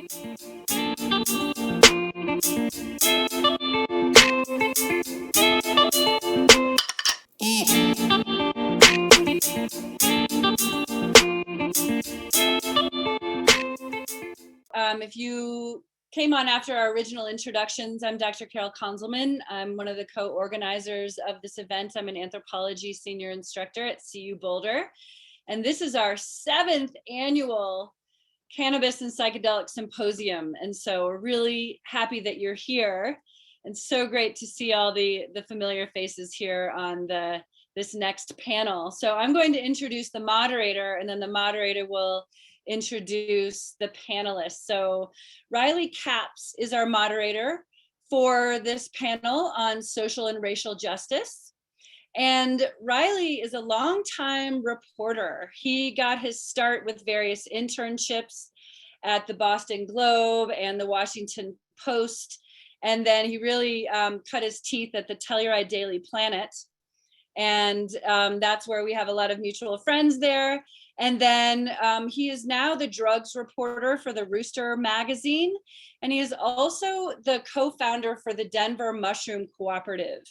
If you came on after our original introductions, I'm Dr. Carol Konzelman. I'm one of the co-organizers of this event. I'm an anthropology senior instructor at CU Boulder. And this is our 7th annual Cannabis and Psychedelic Symposium. And so we're really happy that you're here. And so great to see all the familiar faces here on this next panel. So I'm going to introduce the moderator, and then the moderator will introduce the panelists. So Reilly Capps is our moderator for this panel on social and racial justice. And Reilly is a longtime reporter. He got his start with various internships at the Boston Globe and the Washington Post. And then he really cut his teeth at the Telluride Daily Planet. And that's where we have a lot of mutual friends there. And then he is now the drugs reporter for the Rooster magazine. And he is also the co-founder for the Denver Mushroom Cooperative,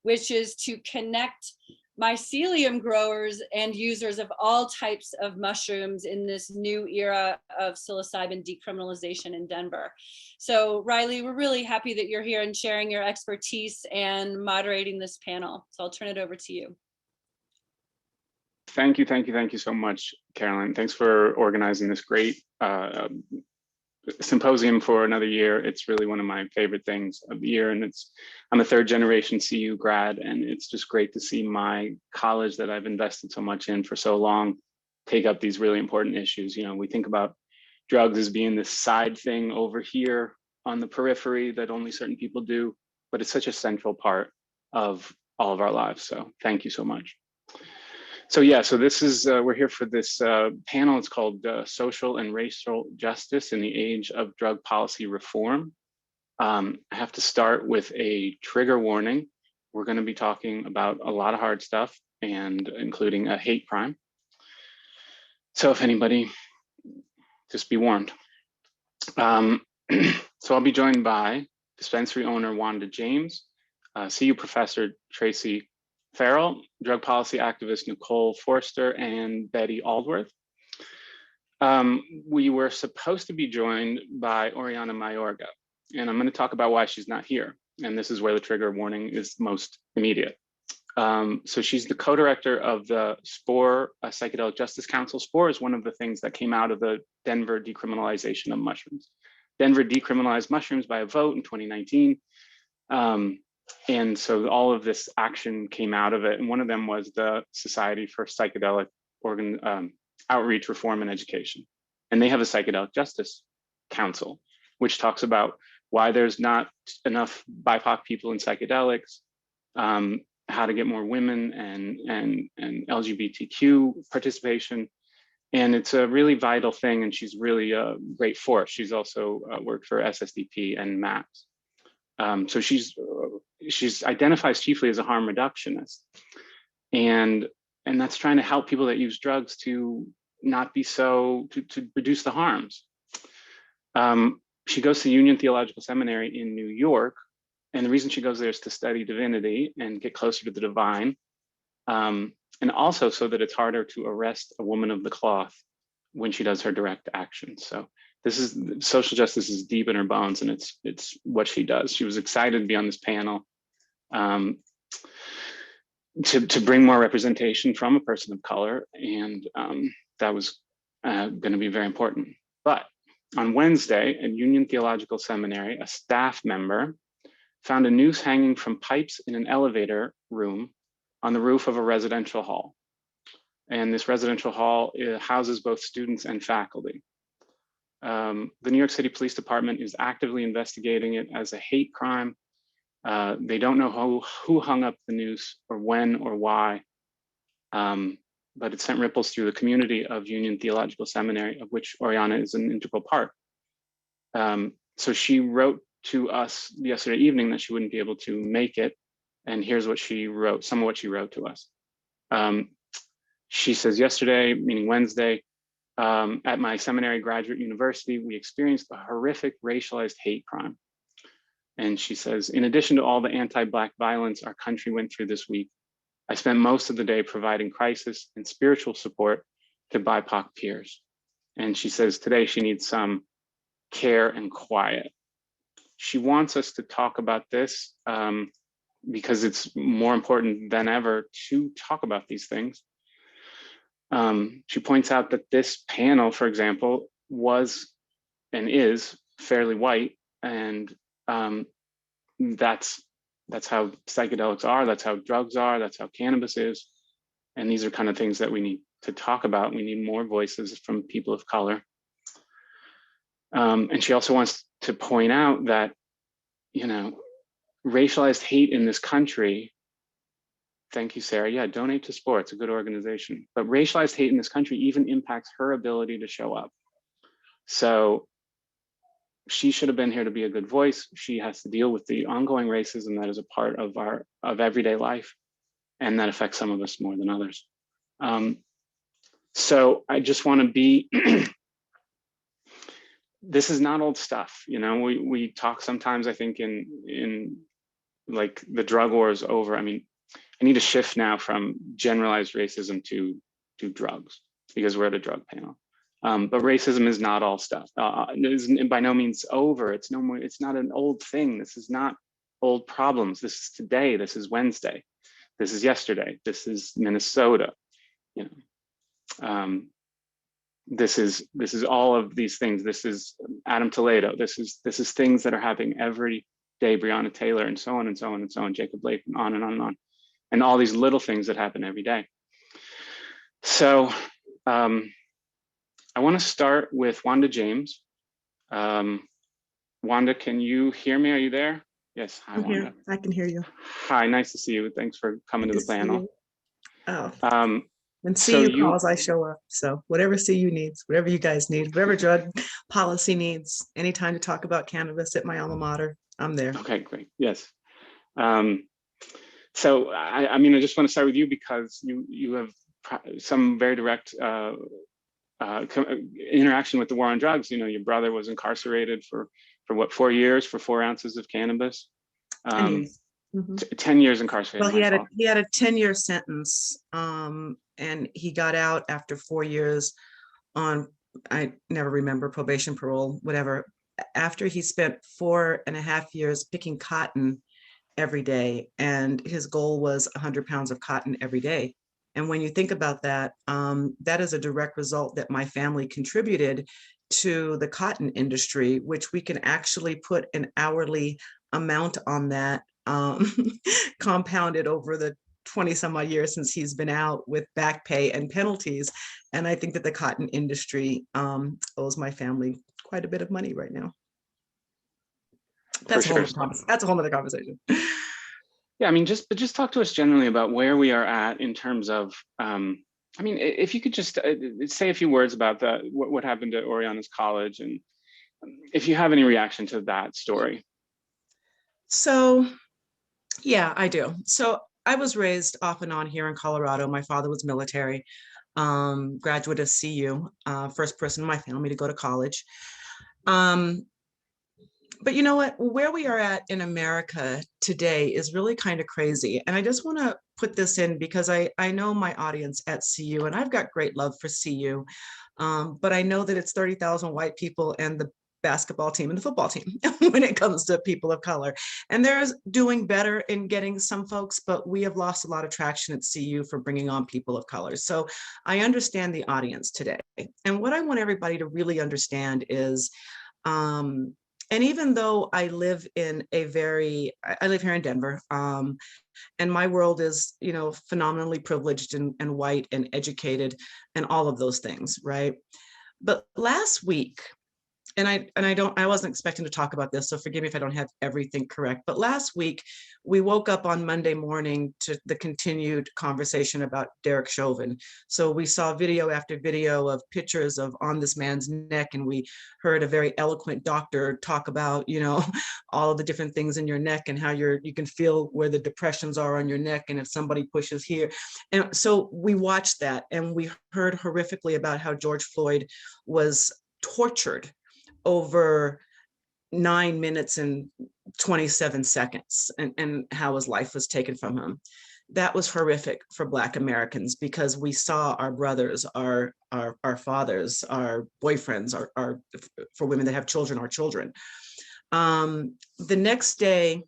which is to connect mycelium growers and users of all types of mushrooms in this new era of psilocybin decriminalization in Denver. So Reilly, we're really happy that you're here and sharing your expertise and moderating this panel. So I'll turn it over to you. Thank you so much, Carolyn. Thanks for organizing this great symposium for another year. It's really one of my favorite things of the year, and I'm a 3rd generation CU grad, and it's just great to see my college that I've invested so much in for so long take up these really important issues. You know, we think about drugs as being this side thing over here on the periphery that only certain people do, but it's such a central part of all of our lives. So thank you so much. So yeah, so this is, we're here for this panel. It's called Social and Racial Justice in the Age of Drug Policy Reform. I have to start with a trigger warning. We're going to be talking about a lot of hard stuff, and including a hate crime. So if anybody, just be warned. So I'll be joined by Dispensary owner Wanda James, CU professor Tracy Ferrell, drug policy activist Nicole Foerster, and Betty Aldworth. We were supposed to be joined by Oriana Mayorga, and I'm going to talk about why she's not here. And this is where the trigger warning is most immediate. So she's the co-director of the SPORE Psychedelic Justice Council. SPORE is one of the things that came out of the Denver decriminalization of mushrooms. Denver decriminalized mushrooms by a vote in 2019. And so all of this action came out of it. And one of them was the Society for Psychedelic Outreach, Reform, and Education. And they have a Psychedelic Justice Council, which talks about why there's not enough BIPOC people in psychedelics, how to get more women and LGBTQ participation. And it's a really vital thing. And she's really a great force. She's also worked for SSDP and MAPS. So she's identifies chiefly as a harm reductionist, and that's trying to help people that use drugs to not be to reduce the harms. She goes to Union Theological Seminary in New York, and the reason she goes there is to study divinity and get closer to the divine, and also so that it's harder to arrest a woman of the cloth when she does her direct action. So this is, social justice is deep in her bones, and it's what she does. She was excited to be on this panel to bring more representation from a person of color, and that was going to be very important. But on Wednesday at Union Theological Seminary, a staff member found a noose hanging from pipes in an elevator room on the roof of a residential hall. And this residential hall houses both students and faculty. The New York City Police Department is actively investigating it as a hate crime. They don't know who hung up the noose or when or why, but it sent ripples through the community of Union Theological Seminary, of which Oriana is an integral part. So she wrote to us yesterday evening that she wouldn't be able to make it. And here's what she wrote, some of what she wrote to us. She says, yesterday, meaning Wednesday, at my seminary graduate university, we experienced a horrific racialized hate crime. And she says, in addition to all the anti-Black violence our country went through this week, I spent most of the day providing crisis and spiritual support to BIPOC peers. And she says today she needs some care and quiet. She wants us to talk about this because it's more important than ever to talk about these things. She points out that this panel, for example, was and is fairly white, and that's how psychedelics are, that's how drugs are, that's how cannabis is. And these are kind of things that we need to talk about. We need more voices from people of color. And she also wants to point out that, you know, racialized hate in this country, thank you, Sarah. Yeah, donate to sports, a good organization. But racialized hate in this country even impacts her ability to show up. So she should have been here to be a good voice. She has to deal with the ongoing racism that is a part of of everyday life, and that affects some of us more than others. So I just want to be, this is not old stuff. You know, we talk sometimes, I think, in like the drug war is over. I mean, I need to shift now from generalized racism to drugs, because we're at a drug panel. But racism is not all stuff. It is by no means over. It's no more. It's not an old thing. This is not old problems. This is today. This is Wednesday. This is yesterday. This is Minnesota. You know, this is all of these things. This is Adam Toledo. This is things that are happening every day. Breonna Taylor, and so on and so on and so on. Jacob Blake, and on and on and on, and all these little things that happen every day. So. I want to start with Wanda James. Wanda, can you hear me? Are you there? Yes. Hi, Wanda. Here. I can hear you. Hi, nice to see you. Thanks for coming to the panel. Oh. When CU calls, I show up. So whatever CU needs, whatever you guys need, whatever drug policy needs, anytime to talk about cannabis at my alma mater, I'm there. Okay, great. Yes. So I mean, I just want to start with you because you have some very direct interaction with the war on drugs. You know, your brother was incarcerated for what, 4 years for 4 ounces of cannabis. 10 years. 10 years incarcerated. Well, he had a 10-year sentence, and he got out after 4 years on, I never remember, probation, parole, whatever. After he spent 4.5 years picking cotton every day, and his goal was 100 pounds of cotton every day. And when you think about that, that is a direct result that my family contributed to the cotton industry, which we can actually put an hourly amount on that, compounded over the 20 some odd years since he's been out with back pay and penalties. And I think that the cotton industry owes my family quite a bit of money right now. That's a whole other conversation. Yeah, I mean, just talk to us generally about where we are at in terms of, I mean, if you could just say a few words about what happened at Oriana's college, and if you have any reaction to that story. So, yeah, I do. So I was raised off and on here in Colorado. My father was military, graduate of CU, first person in my family to go to college. But you know what, where we are at in America today is really kind of crazy. And I just want to put this in because I know my audience at CU, and I've got great love for CU. But I know that it's 30,000 white people and the basketball team and the football team when it comes to people of color. And they're doing better in getting some folks, but we have lost a lot of traction at CU for bringing on people of color. So I understand the audience today. And what I want everybody to really understand is, and even though I live here in Denver, and my world is, you know, phenomenally privileged and white and educated and all of those things, right? But last week, I wasn't expecting to talk about this, so forgive me if I don't have everything correct. But last week, we woke up on Monday morning to the continued conversation about Derek Chauvin. So we saw video after video of pictures of on this man's neck, and we heard a very eloquent doctor talk about, you know, all of the different things in your neck and how you can feel where the depressions are on your neck, and if somebody pushes here. And so we watched that, and we heard horrifically about how George Floyd was tortured over 9 minutes and 27 seconds, and how his life was taken from him. That was horrific for Black Americans, because we saw our brothers, our fathers, our boyfriends, our for women that have children, our children. The next day,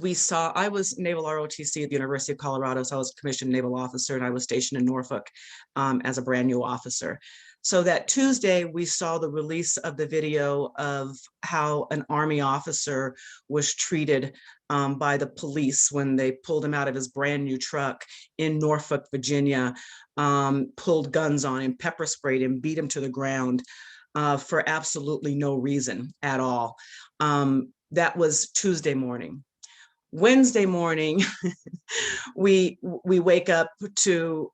I was Naval ROTC at the University of Colorado, so I was commissioned naval officer, and I was stationed in Norfolk as a brand new officer. So that Tuesday, we saw the release of the video of how an Army officer was treated by the police when they pulled him out of his brand new truck in Norfolk, Virginia, pulled guns on him, pepper sprayed him, beat him to the ground for absolutely no reason at all. That was Tuesday morning. Wednesday morning, we wake up to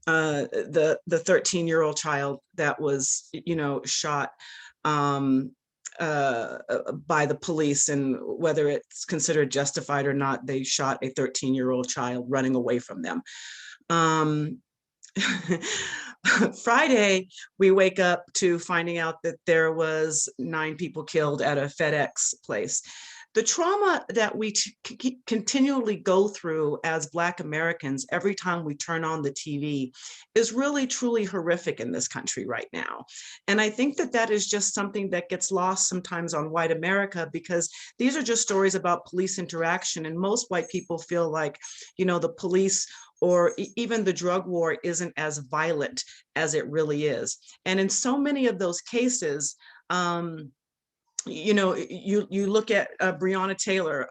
the 13-year-old child that was, you know, shot by the police, and whether it's considered justified or not, they shot a 13-year-old child running away from them. Friday, we wake up to finding out that there was 9 people killed at a FedEx place. The trauma that we continually go through as Black Americans every time we turn on the TV is really, truly horrific in this country right now. And I think that that is just something that gets lost sometimes on white America, because these are just stories about police interaction. And most white people feel like, you know, the police or even the drug war isn't as violent as it really is. And in so many of those cases, you know, you look at Breonna Taylor,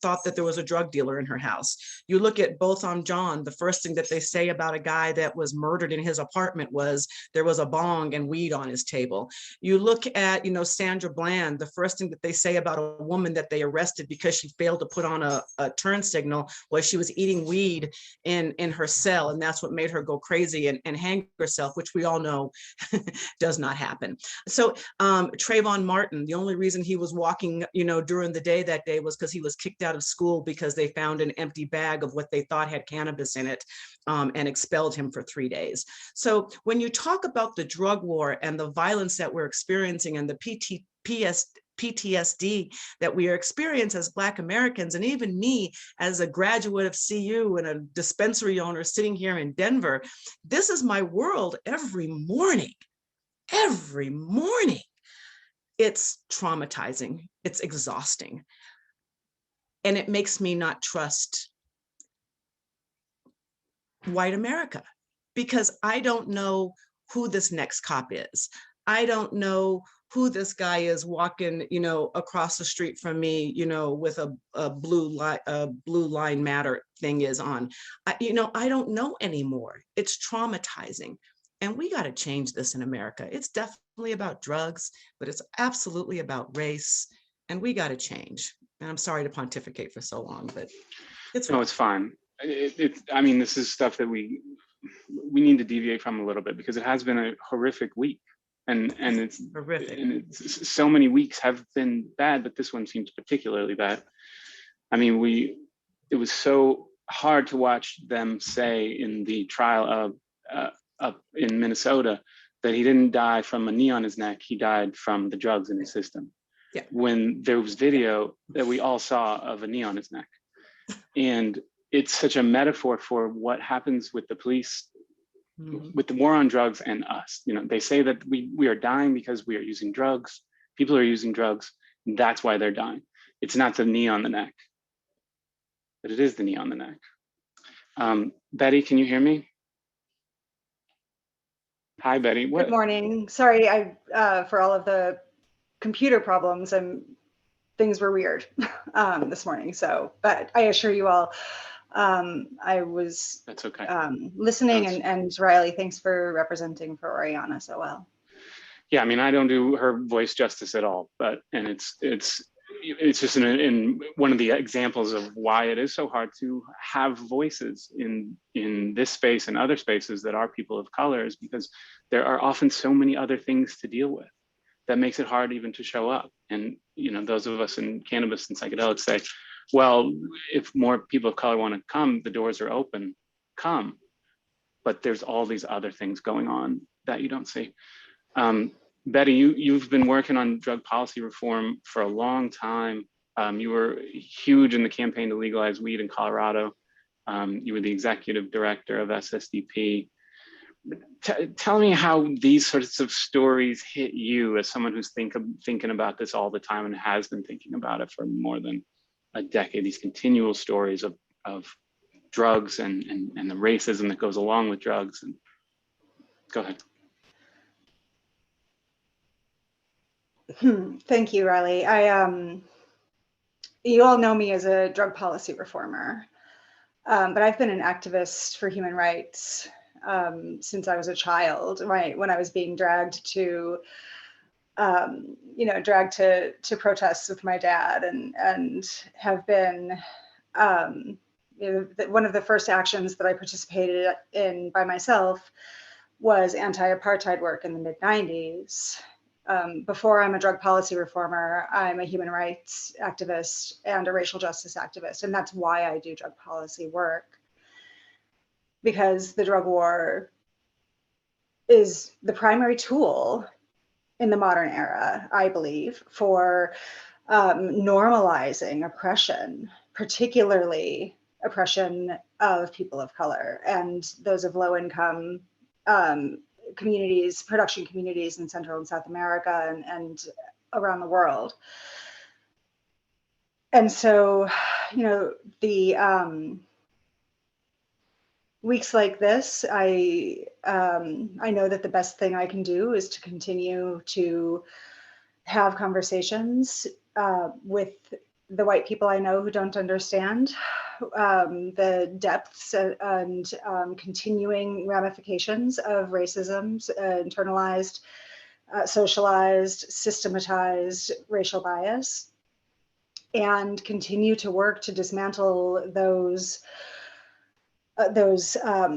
thought that there was a drug dealer in her house. You look at Botham Jean, the first thing that they say about a guy that was murdered in his apartment was there was a bong and weed on his table. You look at, you know, Sandra Bland, the first thing that they say about a woman that they arrested because she failed to put on a turn signal was she was eating weed in her cell, and that's what made her go crazy and hang herself, which we all know does not happen. So Trayvon Martin, the only reason he was walking, you know, during the day that day was because he was kicked out of school because they found an empty bag of what they thought had cannabis in it, and expelled him for 3 days. So when you talk about the drug war and the violence that we're experiencing and the PTSD that we are experiencing as Black Americans, and even me as a graduate of CU and a dispensary owner sitting here in Denver, this is my world every morning. Every morning. It's traumatizing, it's exhausting. And it makes me not trust white America, because I don't know who this next cop is. I don't know who this guy is walking, you know, across the street from me, you know, with a blue line matter thing is on. You know, I don't know anymore. It's traumatizing. And we got to change this in America. It's definitely about drugs, but it's absolutely about race. And we got to change. And I'm sorry to pontificate for so long, but it's no, it's fine. I mean, this is stuff that we need to deviate from a little bit, because it has been a horrific week, and it's horrific. And so many weeks have been bad, but this one seems particularly bad. I mean, it was so hard to watch them say in the trial of up in Minnesota that he didn't die from a knee on his neck, he died from the drugs in his system. Yeah. When there was video that we all saw of a knee on his neck. And it's such a metaphor for what happens with the police, with the war on drugs and us. You know, they say that we are dying because we are using drugs. People are using drugs, and that's why they're dying. It's not the knee on the neck, but it is the knee on the neck. Betty, can you hear me? Hi, Betty. Good morning. Sorry, for all of the computer problems, and things were weird this morning. So, but I assure you all, I was That's okay. Listening, and Reilly, thanks for representing for Oriana so well. Yeah, I mean, I don't do her voice justice at all, but, and it's just in one of the examples of why it is so hard to have voices in this space and other spaces that are people of color, is because there are often so many other things to deal with that makes it hard even to show up. And, you know, those of us in cannabis and psychedelics say, well, if more people of color want to come, the doors are open, come. But there's all these other things going on that you don't see. Betty, you've been working on drug policy reform for a long time. You were huge in the campaign to legalize weed in Colorado. You were the executive director of SSDP. Tell me how these sorts of stories hit you as someone who's thinking about this all the time and has been thinking about it for more than a decade, these continual stories of drugs and the racism that goes along with drugs. And go ahead. Thank you, Reilly. You all know me as a drug policy reformer, but I've been an activist for human rights since I was a child, right? When I was being dragged to, dragged to protests with my dad, and have been, one of the first actions that I participated in by myself was anti-apartheid work in the mid-90s. Before I'm a drug policy reformer, I'm a human rights activist and a racial justice activist. And that's why I do drug policy work. Because the drug war is the primary tool in the modern era, I believe, for normalizing oppression, particularly oppression of people of color and those of low income communities, production communities in Central and South America and around the world. And so, the weeks like this, I know that the best thing I can do is to continue to have conversations with the white people I know who don't understand the depths and continuing ramifications of racism, internalized, socialized, systematized racial bias, and continue to work to dismantle those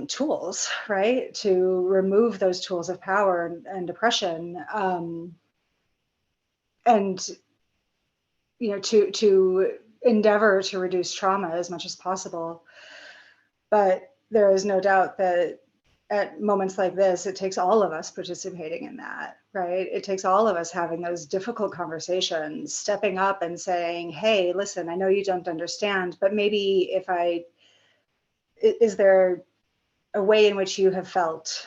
tools, right? To remove those tools of power and oppression, and to endeavor to reduce trauma as much as possible. But there is no doubt that at moments like this, it takes all of us participating in that, right? It takes all of us having those difficult conversations, stepping up and saying, hey, listen, I know you don't understand, but maybe is there a way in which you have felt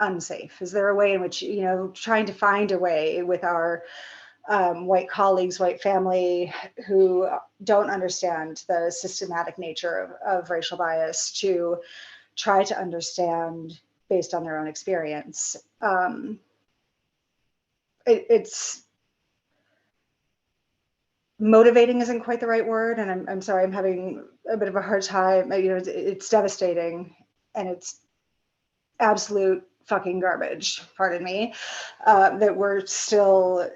unsafe? Is there a way in which, trying to find a way with our white colleagues, white family who don't understand the systematic nature of racial bias to try to understand based on their own experience. It's motivating isn't quite the right word, and I'm sorry, I'm having a bit of a hard time. It's devastating, and it's absolute fucking garbage, pardon me, that we're still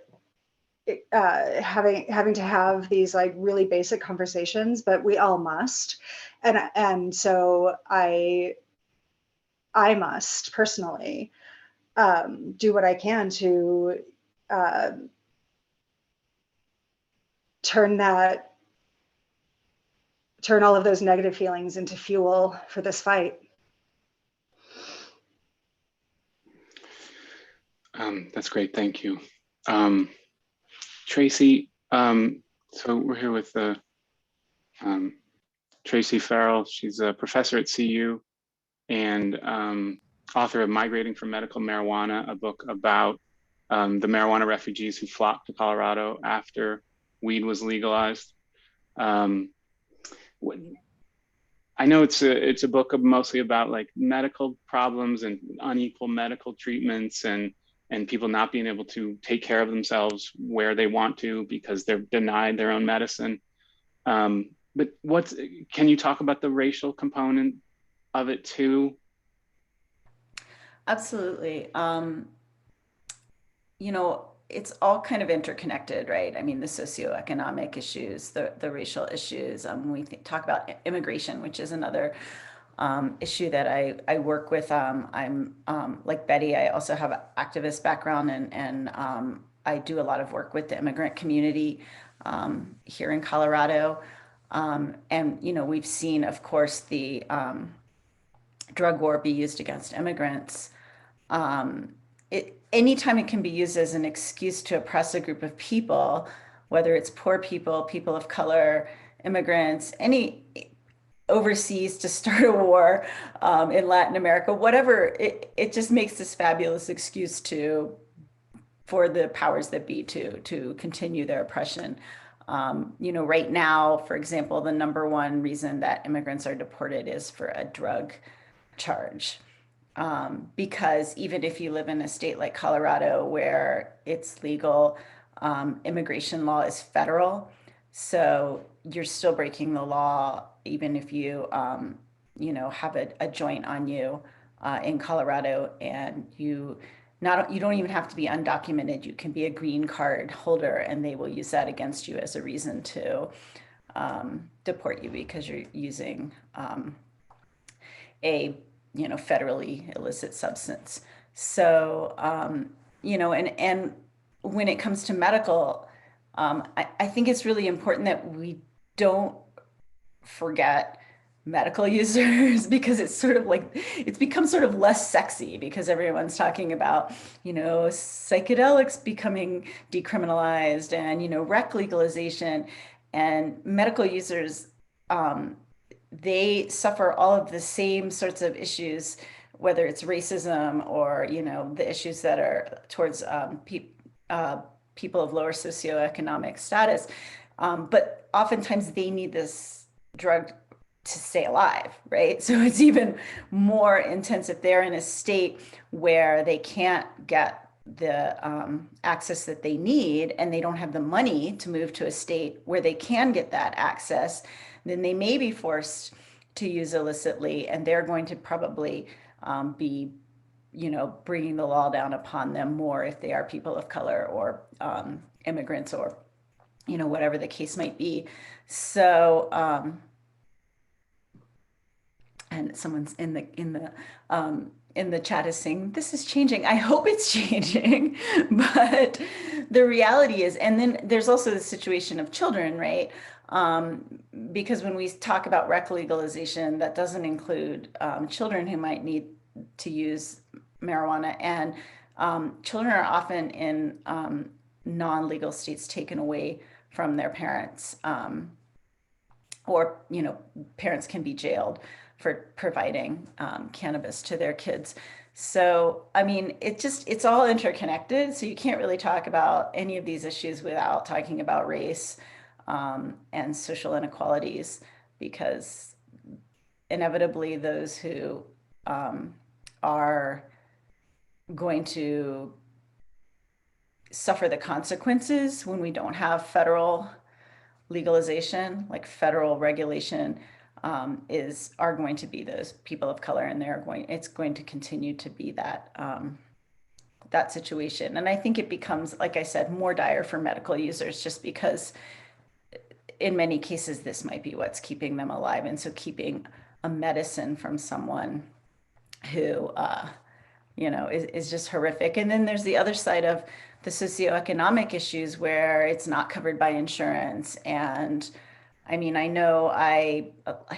having to have these like really basic conversations, but we all must. And so I must personally do what I can to turn all of those negative feelings into fuel for this fight. That's great, thank you. Tracy, so we're here with Tracy Ferrell. She's a professor at CU and author of Migrating from Medical Marijuana, a book about the marijuana refugees who flocked to Colorado after weed was legalized. I know it's a book mostly about like medical problems and unequal medical treatments and people not being able to take care of themselves where they want to because they're denied their own medicine. But can you talk about the racial component of it too? Absolutely. you know, it's all kind of interconnected, right? I mean, the socioeconomic issues, the racial issues. We talk about immigration, which is another issue that I work with. I'm like Betty, I also have an activist background, and I do a lot of work with the immigrant community here in Colorado. And, you know, we've seen, of course, the drug war be used against immigrants. Anytime it can be used as an excuse to oppress a group of people, whether it's poor people, people of color, immigrants, any overseas to start a war in Latin America, whatever, it just makes this fabulous excuse for the powers that be to continue their oppression. You know, right now, for example, the number one reason that immigrants are deported is for a drug charge. Because even if you live in a state like Colorado where it's legal, immigration law is federal. So you're still breaking the law, even if you, you know, have a joint on you in Colorado, and you don't even have to be undocumented. You can be a green card holder, and they will use that against you as a reason to deport you because you're using a, you know, federally illicit substance. So, you know, and when it comes to medical, I think it's really important that we don't forget medical users, because it's sort of like, it's become sort of less sexy because everyone's talking about, you know, psychedelics becoming decriminalized and, you know, rec legalization, and medical users, they suffer all of the same sorts of issues, whether it's racism or, you know, the issues that are towards people of lower socioeconomic status. But oftentimes they need this drug to stay alive, right? So it's even more intense if they're in a state where they can't get the access that they need, and they don't have the money to move to a state where they can get that access. Then they may be forced to use illicitly, and they're going to probably be, you know, bringing the law down upon them more if they are people of color or immigrants, or, you know, whatever the case might be. So, and someone's in the chat is saying, this is changing. I hope it's changing, but the reality is, and then there's also the situation of children, right? Because when we talk about rec legalization, that doesn't include children who might need to use marijuana, and children are often in non-legal states taken away from their parents, or, you know, parents can be jailed for providing cannabis to their kids. So, I mean, it's all interconnected. So you can't really talk about any of these issues without talking about race and social inequalities, because inevitably those who are going to suffer the consequences when we don't have federal legalization, like federal regulation, are going to be those people of color, and it's going to continue to be that that situation. And I think it becomes, like I said, more dire for medical users, just because in many cases this might be what's keeping them alive. And so keeping a medicine from someone who you know, is just horrific. And then there's the other side of the socioeconomic issues where it's not covered by insurance. And I mean, I know I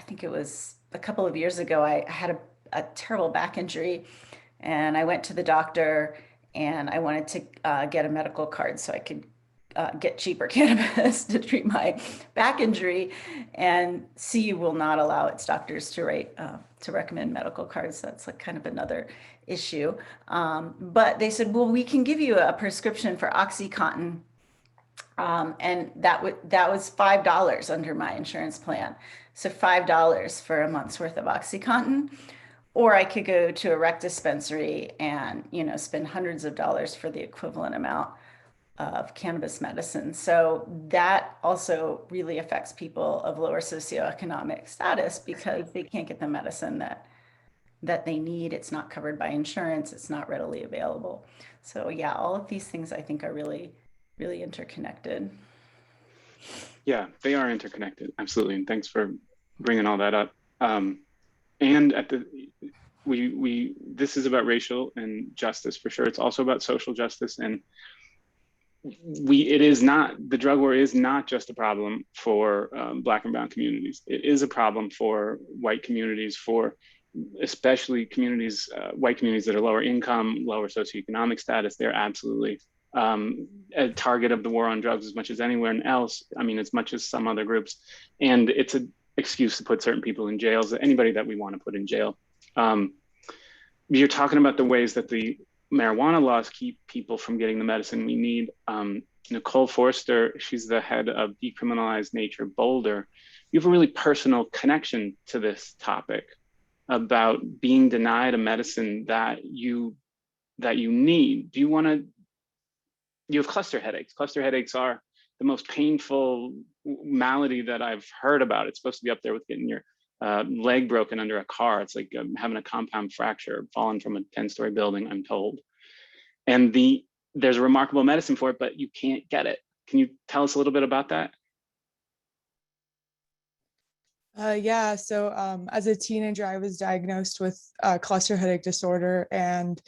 think it was a couple of years ago, I had a terrible back injury, and I went to the doctor, and I wanted to get a medical card so I could get cheaper cannabis to treat my back injury. And CU will not allow its doctors to recommend medical cards. That's like kind of another issue. But they said, well, we can give you a prescription for OxyContin. And that was $5 under my insurance plan. So $5 for a month's worth of OxyContin. Or I could go to a rec dispensary and, you know, spend hundreds of dollars for the equivalent amount of cannabis medicine. So that also really affects people of lower socioeconomic status, because they can't get the medicine that that they need. It's not covered by insurance. It's not readily available. So yeah, all of these things I think are really, really interconnected. Yeah, they are interconnected. Absolutely. And thanks for bringing all that up. And at the, this is about racial and justice for sure. It's also about social justice. And it is not, the drug war is not just a problem for Black and brown communities. It is a problem for white communities, for especially communities, white communities that are lower income, lower socioeconomic status. They're absolutely a target of the war on drugs as much as anywhere else. I mean, as much as some other groups. And it's an excuse to put certain people in jails, anybody that we want to put in jail. You're talking about the ways that the marijuana laws keep people from getting the medicine we need. Nicole Foerster, she's the head of Decriminalize Nature Boulder. You have a really personal connection to this topic about being denied a medicine that you need. Do you want to, you have cluster headaches. Cluster headaches are the most painful malady that I've heard about. It's supposed to be up there with getting your leg broken under a car. It's like having a compound fracture, falling from a 10-story building, I'm told. And there's a remarkable medicine for it, but you can't get it. Can you tell us a little bit about that? Yeah, so as a teenager, I was diagnosed with cluster headache disorder, and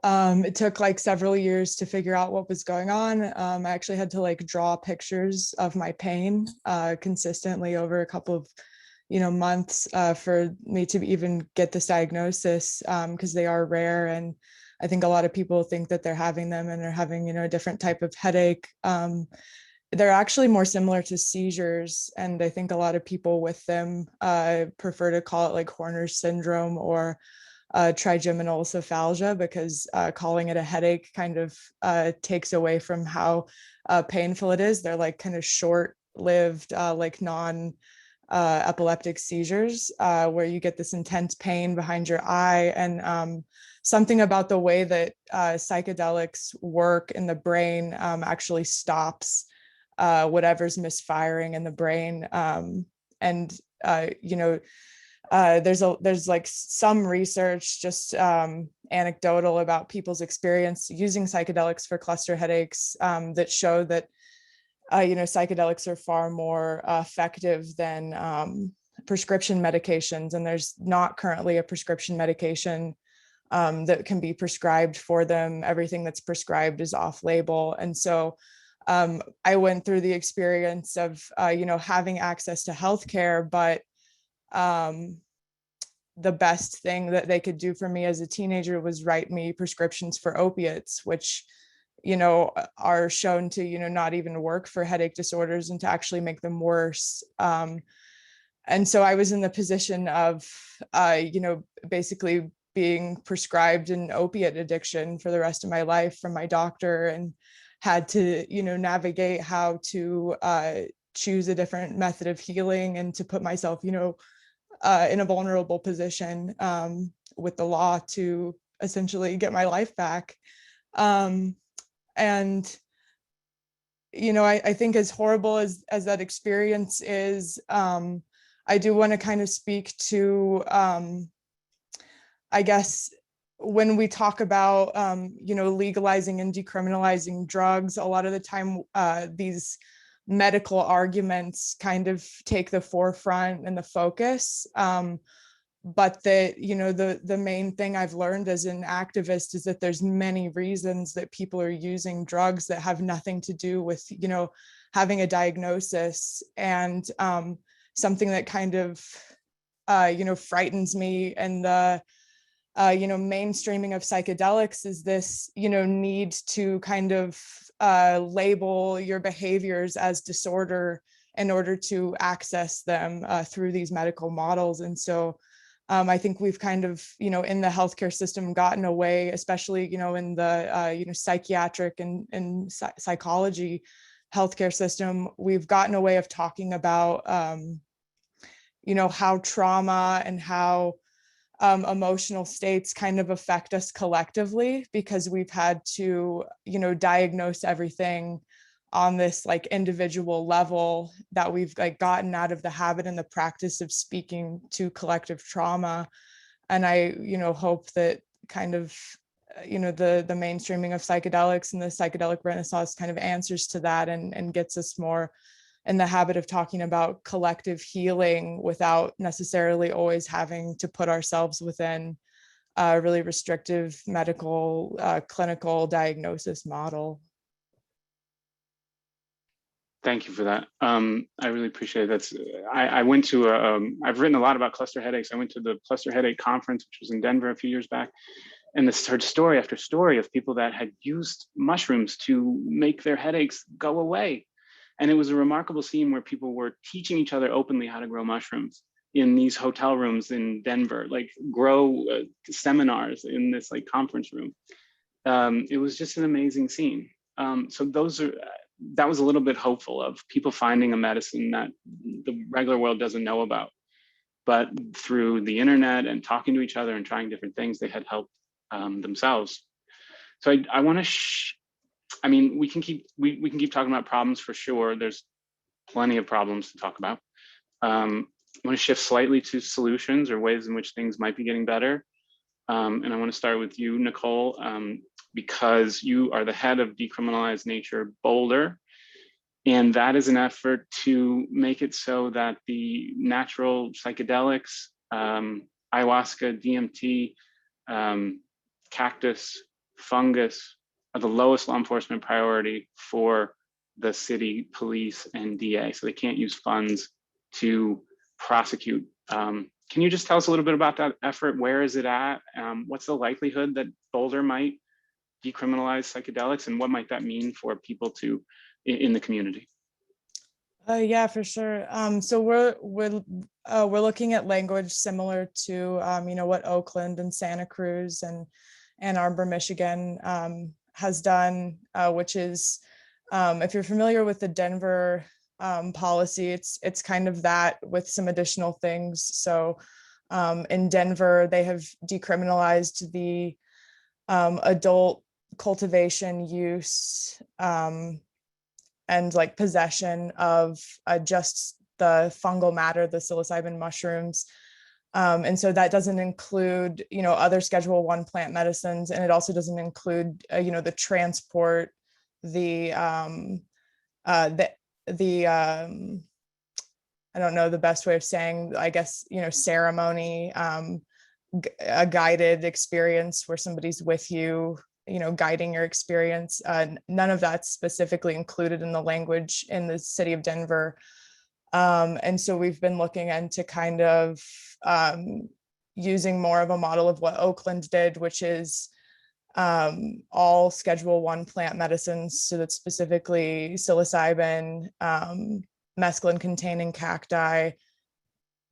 it took like several years to figure out what was going on. I actually had to like draw pictures of my pain consistently over a couple of months for me to even get this diagnosis, because they are rare, and I think a lot of people think that they're having them and they're having a different type of headache. They're actually more similar to seizures, and I think a lot of people with them prefer to call it like Horner's syndrome or trigeminal cephalgia, because calling it a headache kind of takes away from how painful it is. They're like kind of short-lived, like non-epileptic seizures, where you get this intense pain behind your eye. And something about the way that psychedelics work in the brain actually stops whatever's misfiring in the brain. There's like some research, just anecdotal, about people's experience using psychedelics for cluster headaches that show that psychedelics are far more effective than prescription medications, and there's not currently a prescription medication that can be prescribed for them. Everything that's prescribed is off-label, and so I went through the experience of having access to healthcare, but the best thing that they could do for me as a teenager was write me prescriptions for opiates, which are shown to not even work for headache disorders and to actually make them worse. And so I was in the position of basically being prescribed an opiate addiction for the rest of my life from my doctor, and had to navigate how to choose a different method of healing and to put myself in a vulnerable position with the law to essentially get my life back. And I think as horrible as that experience is, I do want to kind of speak to I guess when we talk about legalizing and decriminalizing drugs, a lot of the time these medical arguments kind of take the forefront and the focus. But the main thing I've learned as an activist is that there's many reasons that people are using drugs that have nothing to do with having a diagnosis. And something that kind of frightens me and the mainstreaming of psychedelics is this need to kind of label your behaviors as disorder in order to access them through these medical models. And so I think we've kind of in the healthcare system gotten away, especially in the psychiatric and psychology healthcare system, we've gotten away of talking about how trauma and how emotional states kind of affect us collectively, because we've had to, diagnose everything on this like individual level, that we've like gotten out of the habit and the practice of speaking to collective trauma. I, hope that kind of, the mainstreaming of psychedelics and the psychedelic renaissance kind of answers to that and gets us more in the habit of talking about collective healing without necessarily always having to put ourselves within a really restrictive medical clinical diagnosis model. Thank you for that. I really appreciate it. I went to, I've written a lot about cluster headaches. I went to the cluster headache conference, which was in Denver a few years back. And this heard story after story of people that had used mushrooms to make their headaches go away. And it was a remarkable scene where people were teaching each other openly how to grow mushrooms in these hotel rooms in Denver, like grow seminars in this like conference room. It was just an amazing scene. So that was a little bit hopeful of people finding a medicine that the regular world doesn't know about. But through the internet and talking to each other and trying different things, they had helped themselves. So I want to, I mean, we can keep talking about problems for sure. There's plenty of problems to talk about. I want to shift slightly to solutions or ways in which things might be getting better. And I want to start with you, Nicole, because you are the head of Decriminalize Nature Boulder. And that is an effort to make it so that the natural psychedelics, ayahuasca, DMT, cactus, fungus are the lowest law enforcement priority for the city police and DA. So they can't use funds to prosecute. Can you just tell us a little bit about that effort? Where is it at? What's the likelihood that Boulder might decriminalize psychedelics, and what might that mean for people in the community? Yeah, for sure. So we're looking at language similar to what Oakland and Santa Cruz and Ann Arbor, Michigan has done, which is, if you're familiar with the Denver policy, it's kind of that with some additional things. So in Denver, they have decriminalized the adult cultivation, use, and like possession of just the fungal matter, the psilocybin mushrooms. And so that doesn't include, other Schedule I plant medicines. And it also doesn't include, the transport, I don't know the best way of saying, I guess, ceremony, a guided experience where somebody's with you, guiding your experience. None of that's specifically included in the language in the city of Denver. And so we've been looking into kind of using more of a model of what Oakland did, which is all Schedule I plant medicines. So that's specifically psilocybin, mescaline containing cacti,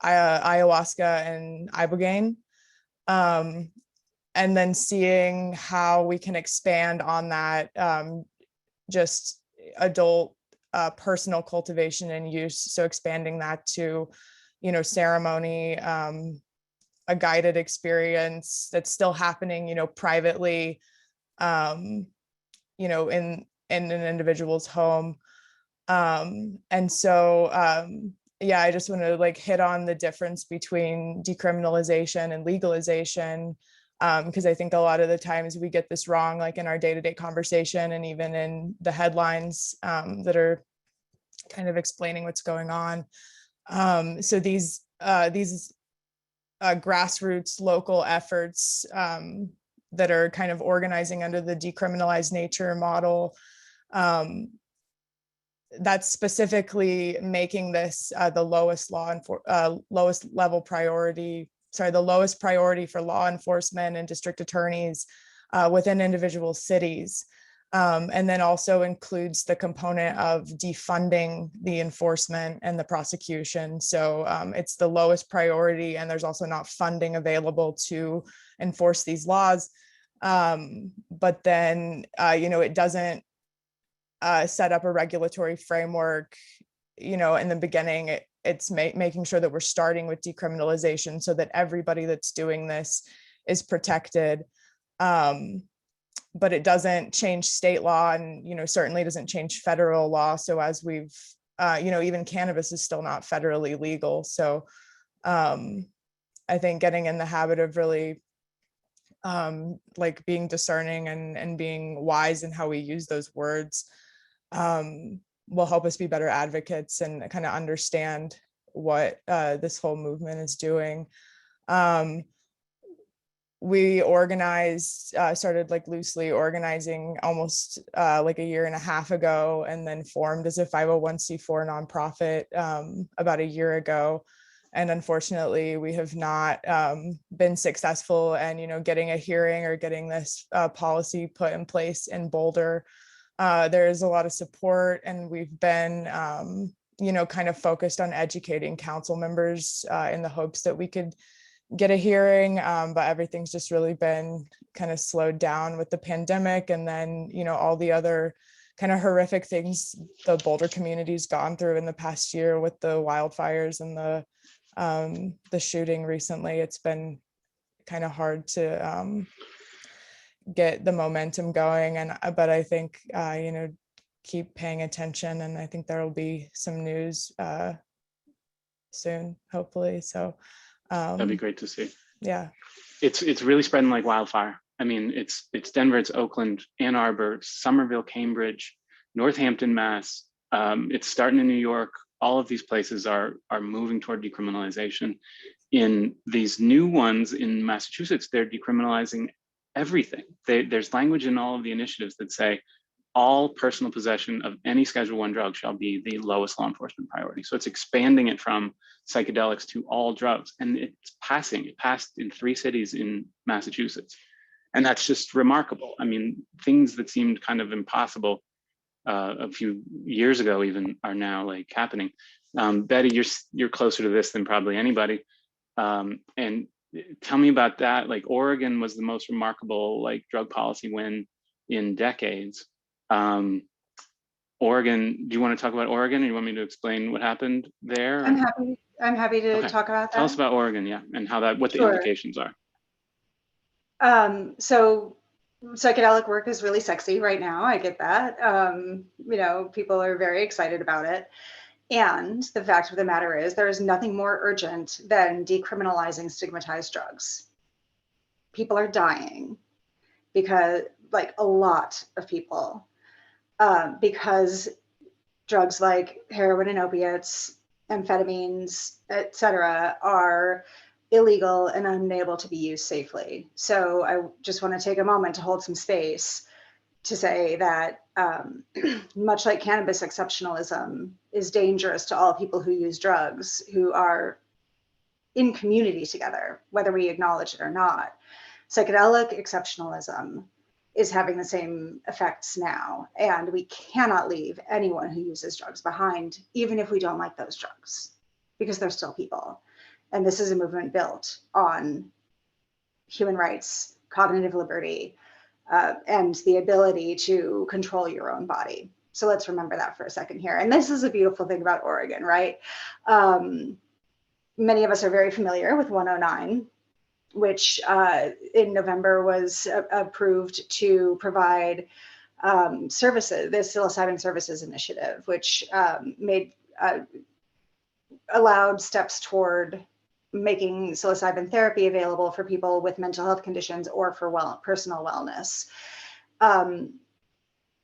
ayahuasca, and ibogaine. And then seeing how we can expand on that, just adult personal cultivation and use. So expanding that to, ceremony, a guided experience that's still happening, privately, in an individual's home. And so, yeah, I just want to like hit on the difference between decriminalization and legalization. Because I think a lot of the times we get this wrong, like in our day-to-day conversation and even in the headlines that are kind of explaining what's going on. So these grassroots local efforts that are kind of organizing under the Decriminalize Nature model, that's specifically making this the lowest level priority. The lowest priority for law enforcement and district attorneys within individual cities. And then also includes the component of defunding the enforcement and the prosecution. So it's the lowest priority, and there's also not funding available to enforce these laws. But then, it doesn't set up a regulatory framework, in the beginning. It's making sure that we're starting with decriminalization so that everybody that's doing this is protected. But it doesn't change state law, and, certainly doesn't change federal law. So as we've, even cannabis is still not federally legal. So I think getting in the habit of really like being discerning and being wise in how we use those words will help us be better advocates and kind of understand what this whole movement is doing. We organized, started like loosely organizing almost like a year and a half ago, and then formed as a 501c4 nonprofit about a year ago. And unfortunately, we have not been successful in, getting a hearing or getting this policy put in place in Boulder. There is a lot of support, and we've been, kind of focused on educating council members in the hopes that we could get a hearing, but everything's just really been kind of slowed down with the pandemic, and then, all the other kind of horrific things the Boulder community's gone through in the past year with the wildfires and the shooting recently. It's been kind of hard to get the momentum going, but I think keep paying attention, and I think there will be some news soon, hopefully. So that'd be great to see. Yeah, it's really spreading like wildfire. I mean, it's Denver, it's Oakland, Ann Arbor, Somerville, Cambridge, Northampton, Mass. It's starting in New York. All of these places are moving toward decriminalization. In these new ones in Massachusetts, they're decriminalizing everything. There's language in all of the initiatives that say all personal possession of any Schedule I drug shall be the lowest law enforcement priority. So it's expanding it from psychedelics to all drugs, and it passed in 3 cities in Massachusetts. And that's just remarkable. I mean, things that seemed kind of impossible a few years ago even are now like happening. Betty, you're closer to this than probably anybody. And tell me about that. Like, Oregon was the most remarkable like drug policy win in decades. Oregon, do you want to talk about Oregon, or you want me to explain what happened there? I'm happy to talk about that. Tell us about Oregon, yeah, and what the implications are. So psychedelic work is really sexy right now. I get that. People are very excited about it. And the fact of the matter is, there is nothing more urgent than decriminalizing stigmatized drugs. People are dying because, like, a lot of people, because drugs like heroin and opiates, amphetamines, etc., are illegal and unable to be used safely. So I just want to take a moment to hold some space to say that much like cannabis exceptionalism is dangerous to all people who use drugs, who are in community together, whether we acknowledge it or not, psychedelic exceptionalism is having the same effects now. And we cannot leave anyone who uses drugs behind, even if we don't like those drugs, because they're still people. And this is a movement built on human rights, cognitive liberty, and the ability to control your own body. So let's remember that for a second here. And this is a beautiful thing about Oregon, right? Many of us are very familiar with 109, which in November was approved to provide services, the psilocybin services initiative, which allowed steps toward making psilocybin therapy available for people with mental health conditions or for personal wellness.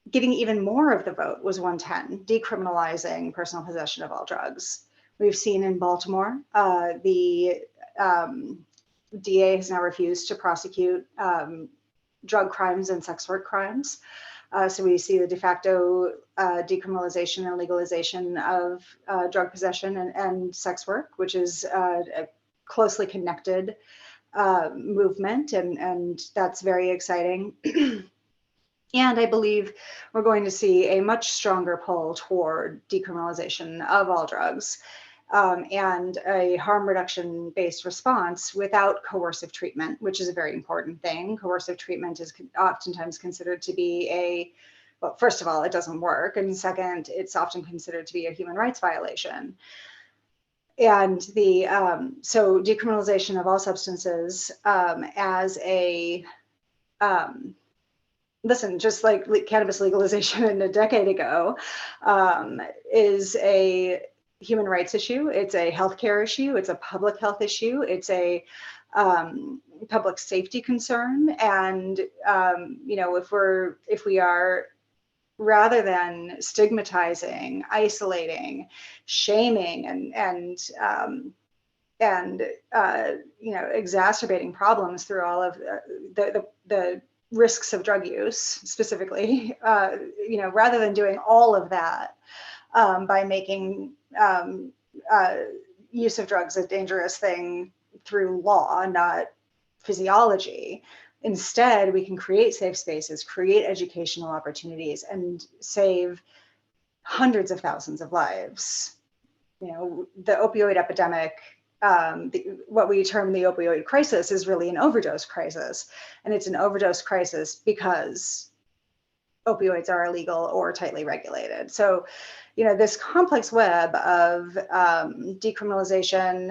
Getting even more of the vote was 110, decriminalizing personal possession of all drugs. We've seen in Baltimore, the DA has now refused to prosecute drug crimes and sex work crimes. So we see the de facto decriminalization and legalization of drug possession and sex work, which is a closely connected movement, and that's very exciting. And I believe we're going to see a much stronger pull toward decriminalization of all drugs and a harm reduction based response without coercive treatment, which is a very important thing. Coercive treatment is oftentimes considered to be well, first of all, it doesn't work. And second, it's often considered to be a human rights violation. And so decriminalization of all substances as a, listen, just like cannabis legalization a decade ago, is a human rights issue. It's a healthcare issue. It's a public health issue. It's a public safety concern. And if we are, rather than stigmatizing, isolating, shaming, and exacerbating problems through all of the risks of drug use specifically, rather than doing all of that by making use of drugs a dangerous thing through law, not physiology. Instead, we can create safe spaces, create educational opportunities, and save hundreds of thousands of lives. The opioid epidemic, what we term the opioid crisis, is really an overdose crisis. And it's an overdose crisis because opioids are illegal or tightly regulated. So, this complex web of decriminalization,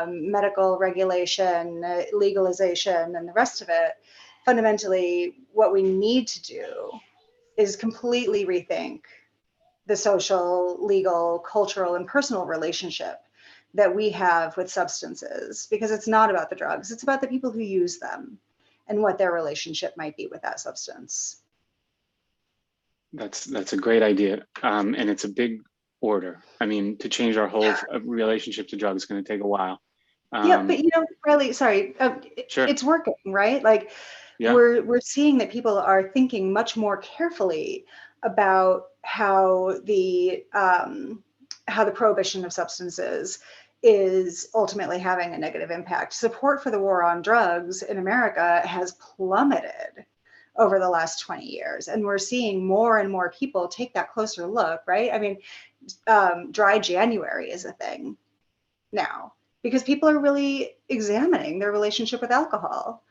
medical regulation, legalization, and the rest of it, fundamentally, what we need to do is completely rethink the social, legal, cultural, and personal relationship that we have with substances, because it's not about the drugs, it's about the people who use them and what their relationship might be with that substance. That's a great idea. And it's a big order. I mean, to change our whole relationship to drugs is going to take a while. Yeah, but Reilly, sorry, Sure. It's working, right? Like, yeah. we're seeing that people are thinking much more carefully about how the prohibition of substances is ultimately having a negative impact. Support for the war on drugs in America has plummeted over the last 20 years. And we're seeing more and more people take that closer look, right? I mean, dry January is a thing now because people are really examining their relationship with alcohol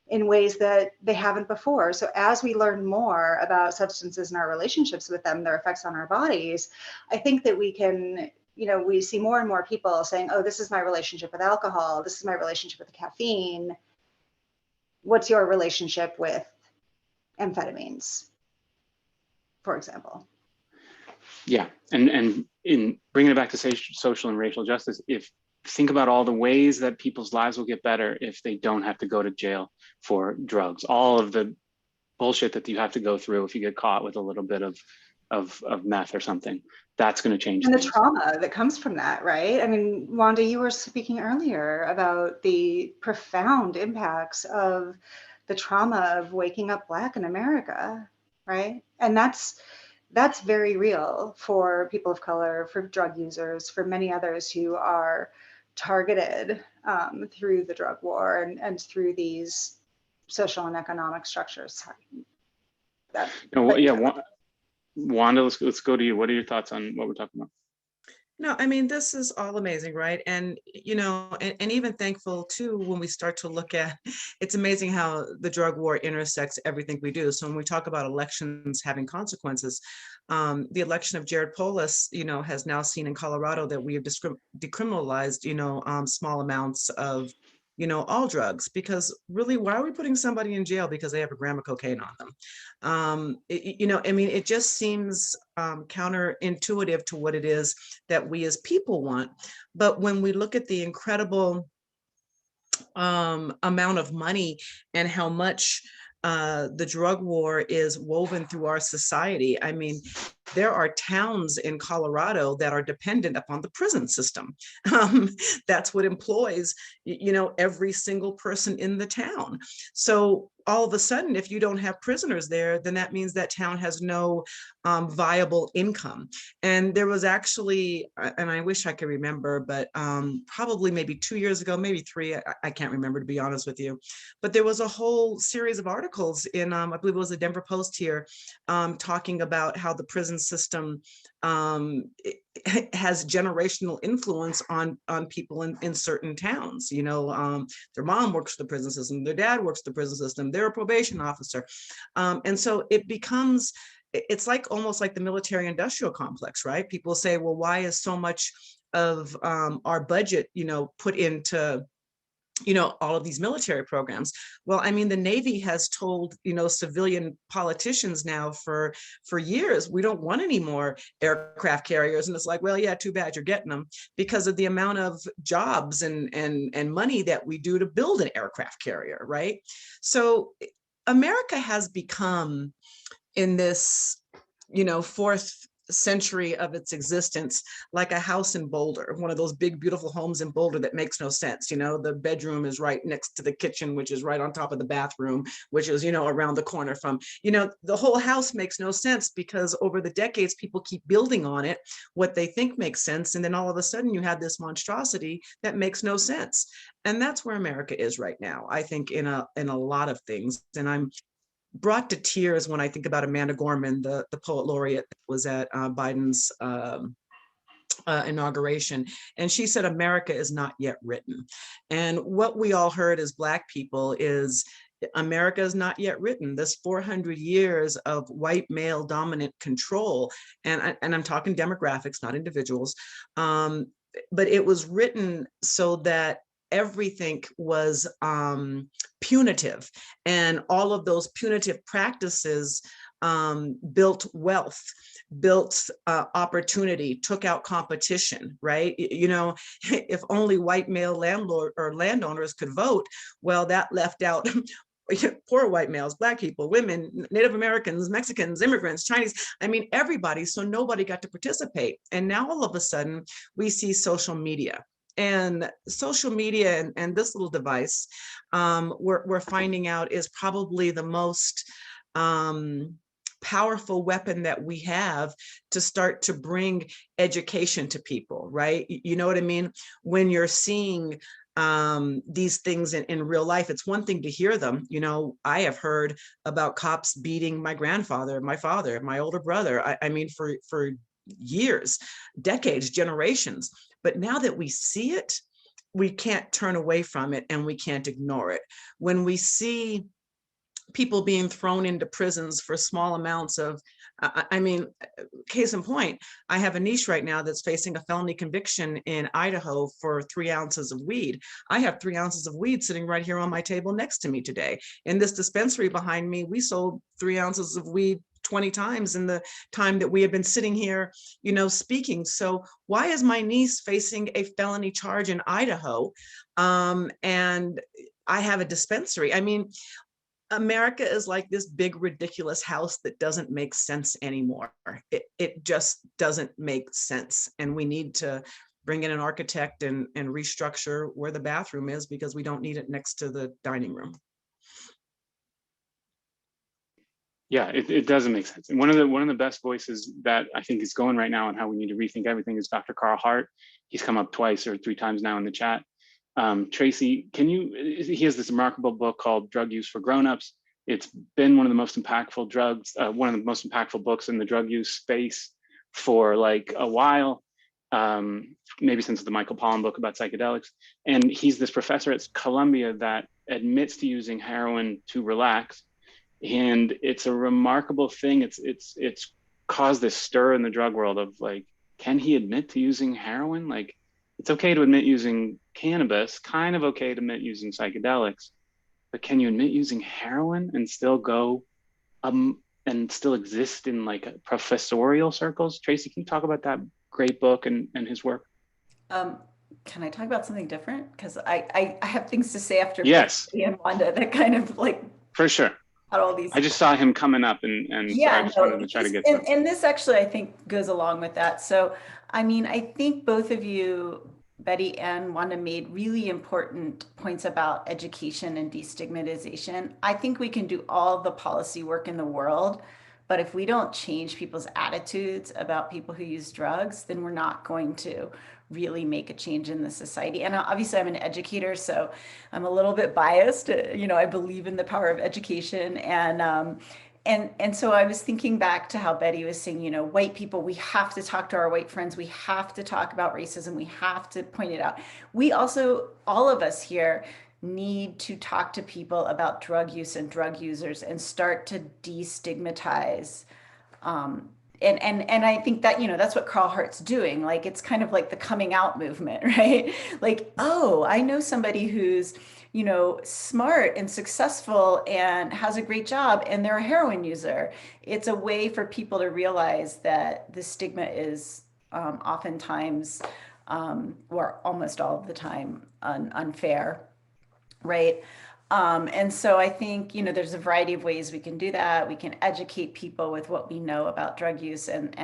in ways that they haven't before. So as we learn more about substances and our relationships with them, their effects on our bodies, I think that we can, we see more and more people saying, oh, this is my relationship with alcohol. This is my relationship with the caffeine. What's your relationship with amphetamines, for example? Yeah, and in bringing it back to social and racial justice, think about all the ways that people's lives will get better if they don't have to go to jail for drugs. All of the bullshit that you have to go through if you get caught with a little bit of meth or something, that's going to change and things. The trauma that comes from that, right? I mean, Wanda, you were speaking earlier about the profound impacts of the trauma of waking up Black in America, right? And that's very real for people of color, for drug users, for many others who are targeted through the drug war and through these social and economic structures. Wanda, let's go to you. What are your thoughts on what we're talking about? No, I mean, this is all amazing, right? And, and even thankful too, when we start to look at, it's amazing how the drug war intersects everything we do. So when we talk about elections having consequences, the election of Jared Polis, has now seen in Colorado that we have decriminalized, small amounts of, all drugs, because really, why are we putting somebody in jail because they have a gram of cocaine on them? It just seems counterintuitive to what it is that we as people want. But when we look at the incredible amount of money and how much the drug war is woven through our society. I mean, there are towns in Colorado that are dependent upon the prison system. That's what employs, every single person in the town. So all of a sudden, if you don't have prisoners there, then that means that town has no viable income. And there was actually, and I wish I could remember, but probably maybe 2 years ago, maybe 3, I can't remember, to be honest with you. But there was a whole series of articles in, I believe it was the Denver Post here, talking about how the prison system has generational influence on people in certain towns. Their mom works for the prison system, their dad works for the prison system, they're a probation officer. And so it becomes, it's like almost like the military industrial complex, right? People say, well, why is so much of our budget, put into all of these military programs. Well, I mean, the Navy has told, civilian politicians now for years, we don't want any more aircraft carriers. And it's like, well, yeah, too bad you're getting them, because of the amount of jobs and money that we do to build an aircraft carrier, right? So America has become, in this, fourth century of its existence, like a house in Boulder, one of those big, beautiful homes in Boulder that makes no sense. The bedroom is right next to the kitchen, which is right on top of the bathroom, which is, around the corner from, the whole house makes no sense, because over the decades, people keep building on it what they think makes sense. And then all of a sudden you have this monstrosity that makes no sense. And that's where America is right now, I think, in a lot of things. And I'm brought to tears when I think about Amanda Gorman, the poet laureate that was at Biden's inauguration. And she said, America is not yet written. And what we all heard as Black people is, America is not yet written. This 400 years of white male dominant control, and I'm talking demographics, not individuals, but it was written so that everything was punitive, and all of those punitive practices built wealth, built opportunity, took out competition, right? If only white male landlord or landowners could vote, well, that left out poor white males, Black people, women, Native Americans, Mexicans, immigrants, Chinese, I mean, everybody. So nobody got to participate. And now all of a sudden we see social media. And social media and this little device, we're finding out, is probably the most powerful weapon that we have to start to bring education to people, right? You know what I mean? When you're seeing these things in real life, it's one thing to hear them. I have heard about cops beating my grandfather, my father, my older brother. I mean, for years, decades, generations. But now that we see it, we can't turn away from it, and we can't ignore it. When we see people being thrown into prisons for small amounts of, I mean, case in point, I have a niece right now that's facing a felony conviction in Idaho for 3 ounces of weed. I have 3 ounces of weed sitting right here on my table next to me today. In this dispensary behind me, we sold 3 ounces of weed 20 times in the time that we have been sitting here, speaking. So why is my niece facing a felony charge in Idaho? And I have a dispensary. I mean, America is like this big, ridiculous house that doesn't make sense anymore. It just doesn't make sense. And we need to bring in an architect and restructure where the bathroom is, because we don't need it next to the dining room. Yeah, it doesn't make sense. And one of the best voices that I think is going right now on how we need to rethink everything is Dr. Carl Hart. He's come up 2 or 3 times now in the chat. Tracy, he has this remarkable book called Drug Use for Grownups. It's been one of the most impactful one of the most impactful books in the drug use space for like a while, maybe since the Michael Pollan book about psychedelics. And he's this professor at Columbia that admits to using heroin to relax. And it's a remarkable thing. It's caused this stir in the drug world of like, can he admit to using heroin? Like, it's okay to admit using cannabis, kind of okay to admit using psychedelics, but can you admit using heroin and still go and still exist in like professorial circles? Tracy, can you talk about that great book and his work? Can I talk about something different? Because I have things to say after yes. and Wanda that kind of like, for sure. All these. I just saw him coming up and yeah, I just wanted to try to get to and this actually I think goes along with that. So I mean, I think both of you, Betty and Wanda, made really important points about education and destigmatization. I think we can do all the policy work in the world, but if we don't change people's attitudes about people who use drugs, then we're not going to really make a change in the society. And obviously I'm an educator, so I'm a little bit biased. I believe in the power of education. And so I was thinking back to how Betty was saying, white people, we have to talk to our white friends. We have to talk about racism. We have to point it out. We also, all of us here, need to talk to people about drug use and drug users and start to destigmatize and I think that, that's what Carl Hart's doing. Like, it's kind of like the coming out movement, right? Like, oh, I know somebody who's, smart and successful and has a great job, and they're a heroin user. It's a way for people to realize that the stigma is oftentimes, or almost all of the time, unfair, right? And so I think, there's a variety of ways we can do that. We can educate people with what we know about drug use. And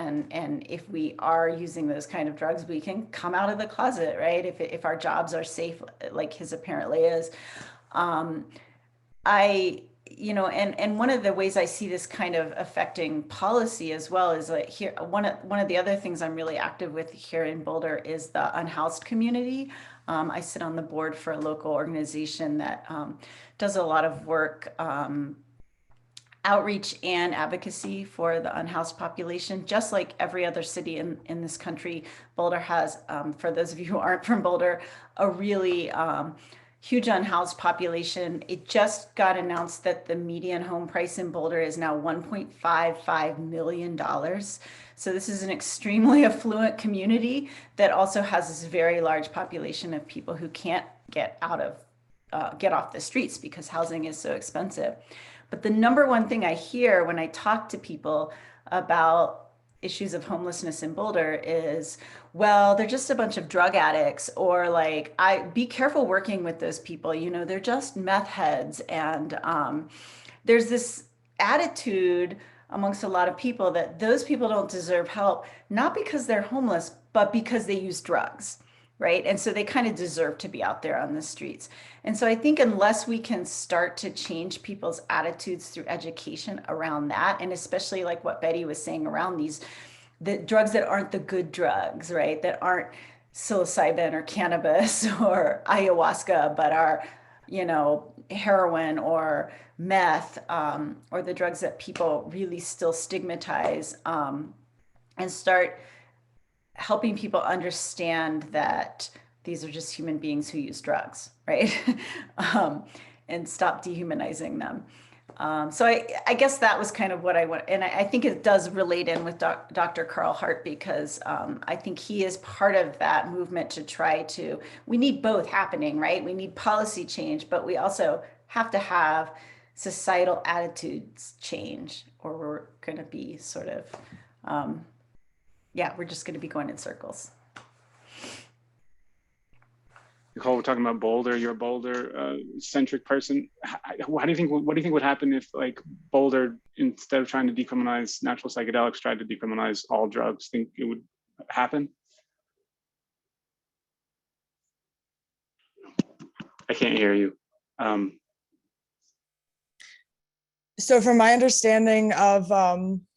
if we are using those kind of drugs, we can come out of the closet, right? If our jobs are safe, like his apparently is. And one of the ways I see this kind of affecting policy as well is like here, one of the other things I'm really active with here in Boulder is the unhoused community. I sit on the board for a local organization that does a lot of work, outreach and advocacy for the unhoused population. Just like every other city in this country, Boulder has, for those of you who aren't from Boulder, a really huge unhoused population. It just got announced that the median home price in Boulder is now $1.55 million. So this is an extremely affluent community that also has this very large population of people who can't get off the streets because housing is so expensive. But the number one thing I hear when I talk to people about issues of homelessness in Boulder is, well, they're just a bunch of drug addicts, or like, be careful working with those people, they're just meth heads. And there's this attitude amongst a lot of people that those people don't deserve help, not because they're homeless, but because they use drugs, right? And so they kind of deserve to be out there on the streets. And so I think unless we can start to change people's attitudes through education around that, and especially like what Betty was saying around the drugs that aren't the good drugs, right? That aren't psilocybin or cannabis or ayahuasca, but are, heroin or meth, or the drugs that people really still stigmatize, and start helping people understand that these are just human beings who use drugs, right? And stop dehumanizing them. So I guess that was kind of what I want. And I think it does relate in with Dr. Carl Hart, because I think he is part of that movement to try to, we need both happening, right? We need policy change, but we also have to have societal attitudes change, or we're going to be sort of, we're just going to be going in circles. Nicole, we're talking about Boulder. You're a Boulder centric person. What do you think would happen if, like, Boulder, instead of trying to decriminalize natural psychedelics, tried to decriminalize all drugs? Think it would happen? I can't hear you. So from my understanding of,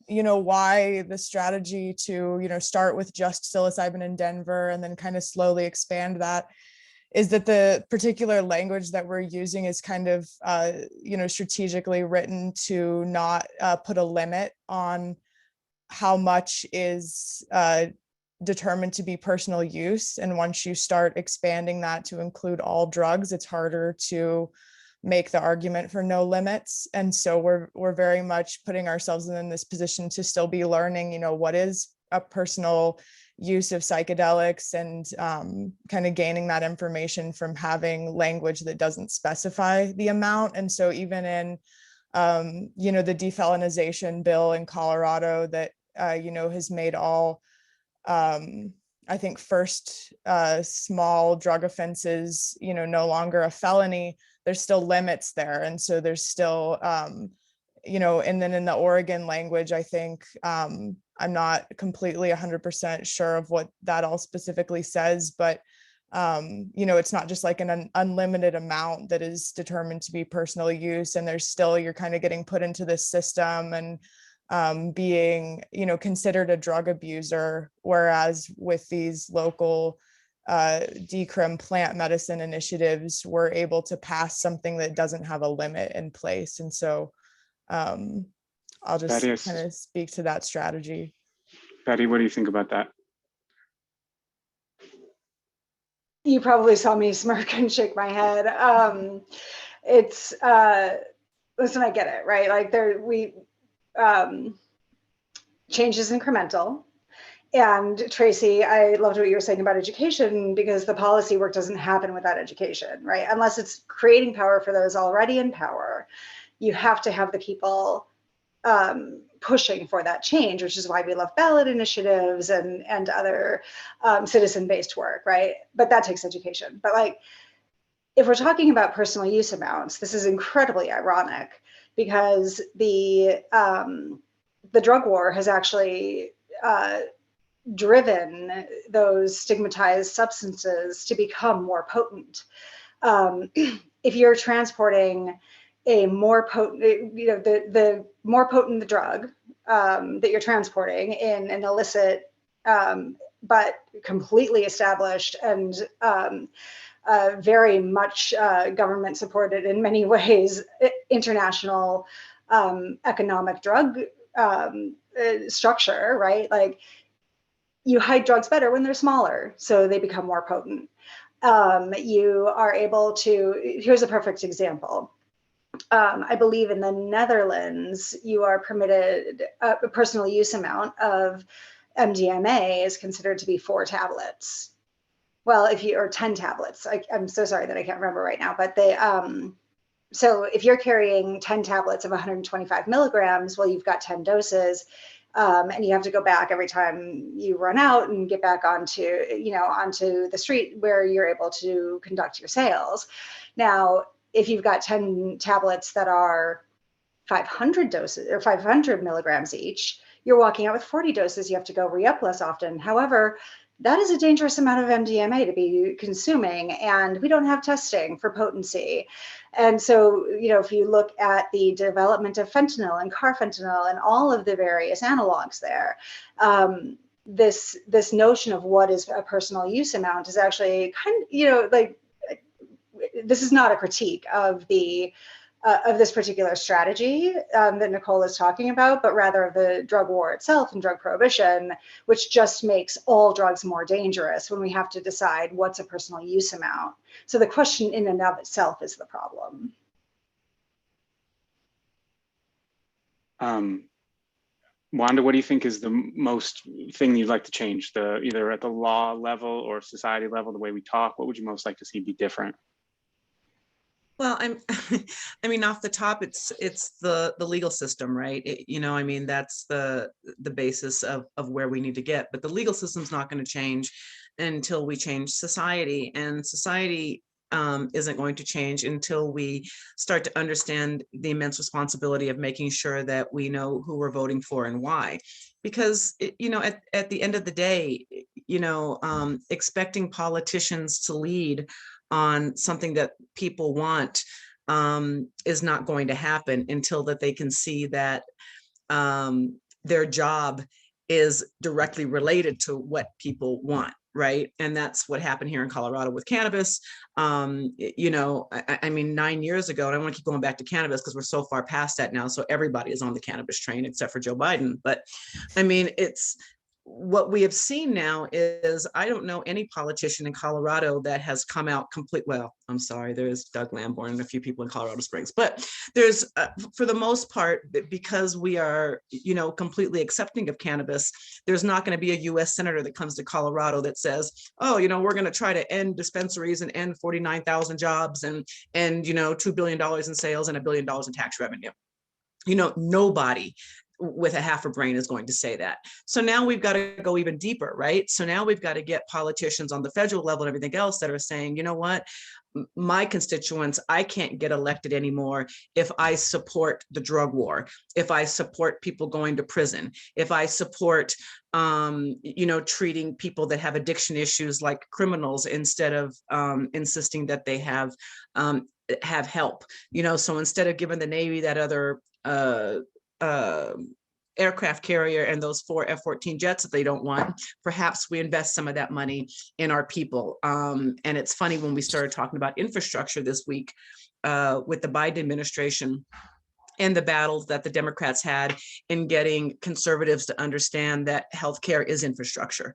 why the strategy to, start with just psilocybin in Denver and then kind of slowly expand that, is that the particular language that we're using is kind of, strategically written to not put a limit on how much is determined to be personal use. And once you start expanding that to include all drugs, it's harder to make the argument for no limits. And so we're very much putting ourselves in this position to still be learning, what is a personal use of psychedelics, and kind of gaining that information from having language that doesn't specify the amount. And so even in, the defelonization bill in Colorado that, has made all, I think, first small drug offenses, no longer a felony, there's still limits there. And so there's still, and then in the Oregon language, I think, I'm not completely 100% sure of what that all specifically says, but, it's not just like an unlimited amount that is determined to be personal use. And there's still, you're kind of getting put into this system and being, considered a drug abuser. Whereas with these local decrim plant medicine initiatives, we're able to pass something that doesn't have a limit in place. And so I'll just kind of speak to that strategy. Patty, what do you think about that? You probably saw me smirk and shake my head. Listen, I get it, right? Like change is incremental. And Tracy, I loved what you were saying about education, because the policy work doesn't happen without education, right? Unless it's creating power for those already in power, you have to have the people pushing for that change, which is why we love ballot initiatives and other citizen-based work, right? But that takes education. But like, if we're talking about personal use amounts, this is incredibly ironic, because the drug war has actually driven those stigmatized substances to become more potent. If you're transporting a more potent, the more potent the drug that you're transporting in an illicit, but completely established and very much government supported in many ways, international economic drug structure, right? Like, you hide drugs better when they're smaller, so they become more potent. You are able to, here's a perfect example. I believe in the Netherlands, you are permitted a personal use amount of MDMA is considered to be 4 tablets. Well, or 10 tablets. I'm so sorry that I can't remember right now, but they, so if you're carrying 10 tablets of 125 milligrams, well, you've got 10 doses. And you have to go back every time you run out and get back onto the street where you're able to conduct your sales. Now, if you've got 10 tablets that are 500 doses or 500 milligrams each, you're walking out with 40 doses. You have to go re-up less often. However, that is a dangerous amount of MDMA to be consuming, and we don't have testing for potency. And so, if you look at the development of fentanyl and carfentanil and all of the various analogs there, this notion of what is a personal use amount is actually kind of, like, this is not a critique of this particular strategy that Nicole is talking about, but rather of the drug war itself and drug prohibition, which just makes all drugs more dangerous when we have to decide what's a personal use amount. So the question in and of itself is the problem. Wanda, what do you think is the most thing you'd like to change, either at the law level or society level, the way we talk? What would you most like to see be different? Well, I mean, off the top, it's the legal system, right? That's the basis of where we need to get. But the legal system's not going to change until we change society, and society isn't going to change until we start to understand the immense responsibility of making sure that we know who we're voting for and why. Because at the end of the day, expecting politicians to lead on something that people want is not going to happen until that they can see that their job is directly related to what people want, right? And that's what happened here in Colorado with cannabis. I mean, 9 years ago, and I want to keep going back to cannabis because we're so far past that now, so everybody is on the cannabis train except for Joe Biden. But I mean, what we have seen now is, I don't know any politician in Colorado that has come out well, I'm sorry, there's Doug Lamborn and a few people in Colorado Springs, but there's, for the most part, because we are, completely accepting of cannabis, there's not going to be a US senator that comes to Colorado that says, oh, we're going to try to end dispensaries and end 49,000 jobs and $2 billion in sales and $1 billion in tax revenue. Nobody with a half a brain is going to say that. So now we've got to go even deeper, right? So now we've got to get politicians on the federal level and everything else that are saying, you know what, my constituents, I can't get elected anymore if I support the drug war, if I support people going to prison, if I support, treating people that have addiction issues like criminals instead of insisting that they have help. So instead of giving the Navy that other aircraft carrier and those 4 F-14 jets that they don't want, perhaps we invest some of that money in our people. And it's funny, when we started talking about infrastructure this week with the Biden administration and the battles that the Democrats had in getting conservatives to understand that healthcare is infrastructure,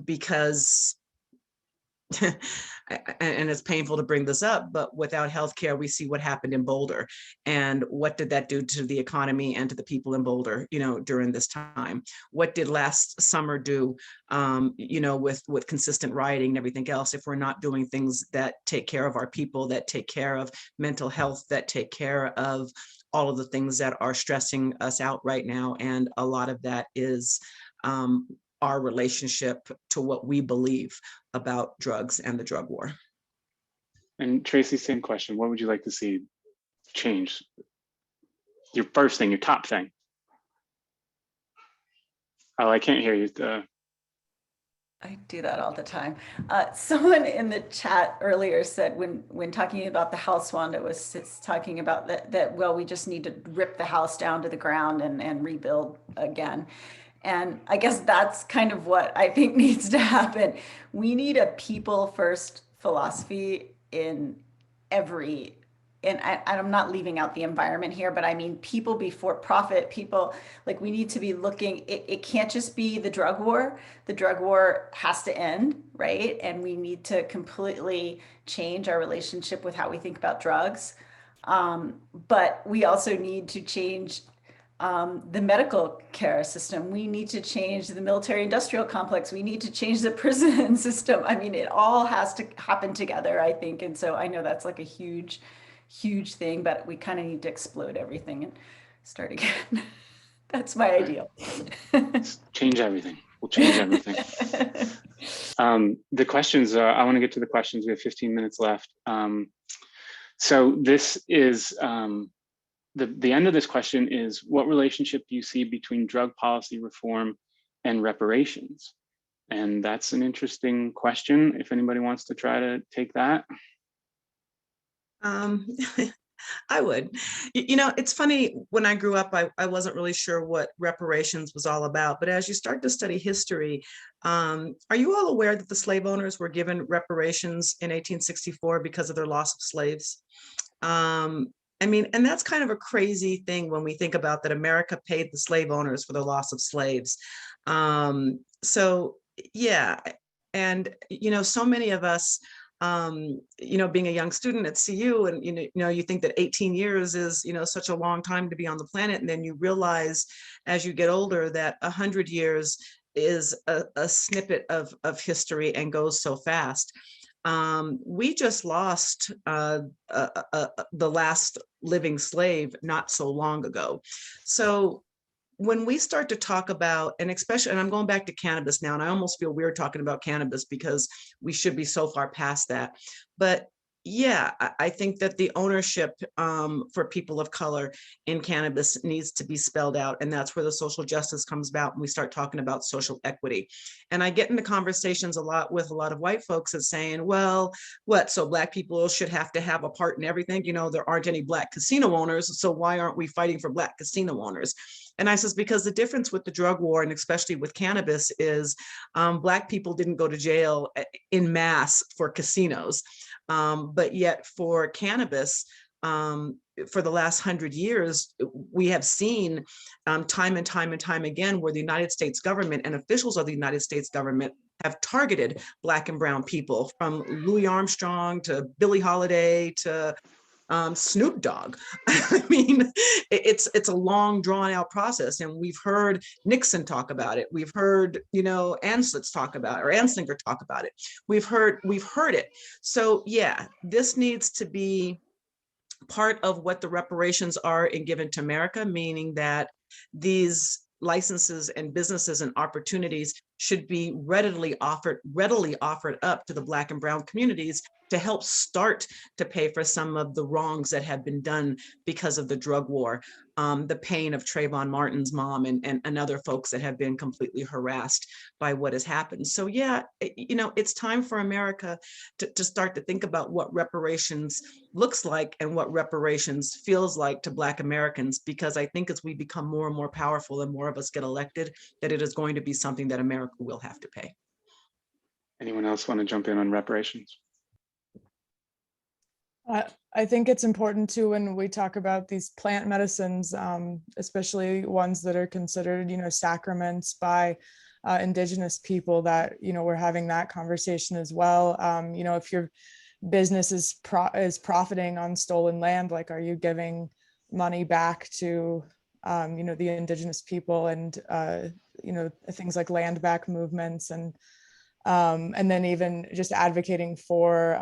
because and it's painful to bring this up, but without healthcare, we see what happened in Boulder. And what did that do to the economy and to the people in Boulder, during this time? What did last summer do, with consistent rioting and everything else, if we're not doing things that take care of our people, that take care of mental health, that take care of all of the things that are stressing us out right now? And a lot of that is our relationship to what we believe about drugs and the drug war. And Tracy, same question. What would you like to see change? Your first thing, your top thing. Oh, I can't hear you. I do that all the time. Someone in the chat earlier said when talking about the house, Wanda was talking about that well, we just need to rip the house down to the ground and rebuild again. And I guess that's kind of what I think needs to happen. We need a people first philosophy in every, and I'm not leaving out the environment here, but I mean, people before profit, people, like we need to be looking, it can't just be the drug war. The drug war has to end, right? And we need to completely change our relationship with how we think about drugs. But we also need to change the medical care system. We need to change the military industrial complex. We need to change the prison system. I mean, it all has to happen together, I think. And so I know that's like a huge thing, but we kind of need to explode everything and start again. That's my ideal. Change everything. We'll change everything. The questions, I want to get to the questions. We have 15 minutes left. So this is, the end of this question is, what relationship do you see between drug policy reform and reparations? And that's an interesting question. If anybody wants to try to take that. I would. It's funny, when I grew up, I wasn't really sure what reparations was all about. But as you start to study history, are you all aware that the slave owners were given reparations in 1864 because of their loss of slaves? And that's kind of a crazy thing when we think about that America paid the slave owners for the loss of slaves. So yeah, and so many of us, being a young student at CU, and you think that 18 years is such a long time to be on the planet, and then you realize as you get older that 100 years is a snippet of history and goes so fast. We just lost the last living slave not so long ago. So when we start to talk about, and especially, and I'm going back to cannabis now, and I almost feel weird talking about cannabis because we should be so far past that. But yeah, I think that the ownership for people of color in cannabis needs to be spelled out. And that's where the social justice comes about when we start talking about social equity. And I get into conversations a lot with a lot of white folks that's saying, well, what, so Black people should have to have a part in everything? There aren't any Black casino owners, so why aren't we fighting for Black casino owners? And I says, because the difference with the drug war, and especially with cannabis, is Black people didn't go to jail in mass for casinos. But yet for cannabis, for the last 100 years, we have seen time and time again where the United States government and officials of the United States government have targeted Black and brown people, from Louis Armstrong to Billie Holiday to Snoop Dogg. I mean, it's a long drawn out process, and we've heard Nixon talk about it. We've heard, Anslinger talk about it. We've heard it. So yeah, this needs to be part of what the reparations are in Given to America, meaning that these licenses and businesses and opportunities should be readily offered up to the Black and brown communities to help start to pay for some of the wrongs that have been done because of the drug war, the pain of Trayvon Martin's mom and other folks that have been completely harassed by what has happened. So yeah, it's time for America to start to think about what reparations looks like and what reparations feels like to Black Americans, because I think as we become more and more powerful and more of us get elected, that it is going to be something that America will have to pay. Anyone else want to jump in on reparations? I think it's important too, when we talk about these plant medicines, especially ones that are considered, sacraments by Indigenous people, that, you know, we're having that conversation as well. You know, if your business is profiting on stolen land, like, are you giving money back to, you know, the Indigenous people, and, you know, things like land back movements, and then even just advocating for,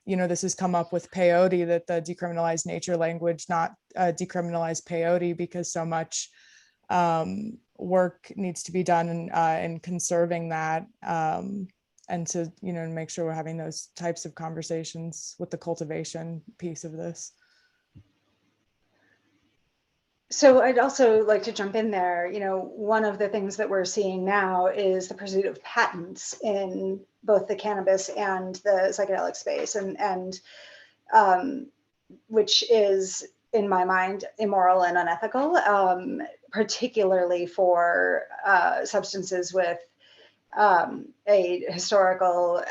you know, this has come up with peyote, that the decriminalized nature language, not decriminalize peyote, because so much work needs to be done in conserving that, and to, you know, make sure we're having those types of conversations with the cultivation piece of this. So I'd also like to jump in there. You know, one of the things that we're seeing now is the pursuit of patents in both the cannabis and the psychedelic space, and which is, in my mind, immoral and unethical, particularly for substances with a historical,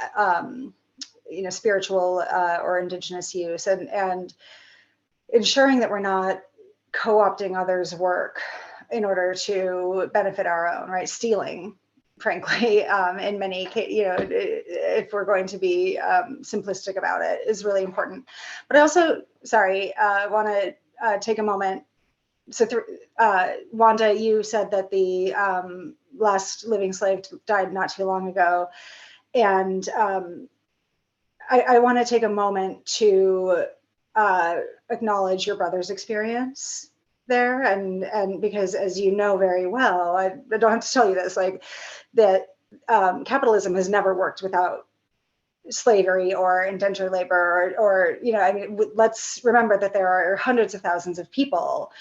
you know, spiritual or indigenous use, and ensuring that we're not co-opting others' work in order to benefit our own, right? Stealing, frankly, in many cases, you know, if we're going to be simplistic about it, is really important. But I also, sorry, want to take a moment. So, Wanda, you said that the last living slave died not too long ago, and I want to take a moment to acknowledge your brother's experience there, and because, as you know very well, I don't have to tell you this, like, that capitalism has never worked without slavery or indentured labor, or you know, I mean, let's remember that there are hundreds of thousands of people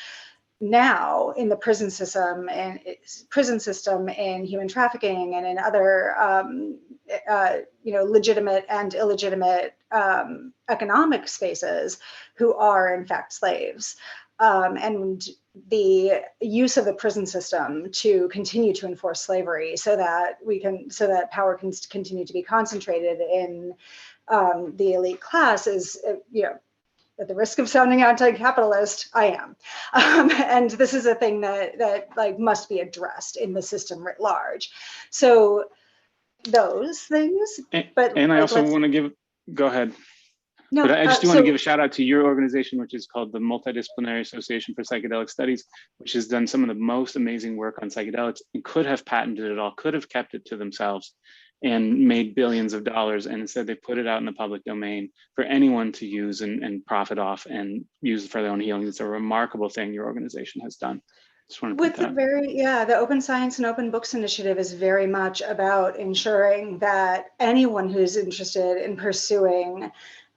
now in the prison system and in human trafficking and in other you know, legitimate and illegitimate economic spaces who are in fact slaves, and the use of the prison system to continue to enforce slavery so that power can continue to be concentrated in the elite class is, you know, at the risk of sounding anti-capitalist, I am. And this is a thing that like must be addressed in the system writ large. So those things, but and I like, also want to give, go ahead. No, but I just do want to give a shout out to your organization, which is called the Multidisciplinary Association for Psychedelic Studies, which has done some of the most amazing work on psychedelics and could have patented it all, could have kept it to themselves and made billions of dollars. And instead they put it out in the public domain for anyone to use and profit off and use for their own healing. It's a remarkable thing your organization has done. Just want to with the the Open Science and Open Books Initiative is very much about ensuring that anyone who's interested in pursuing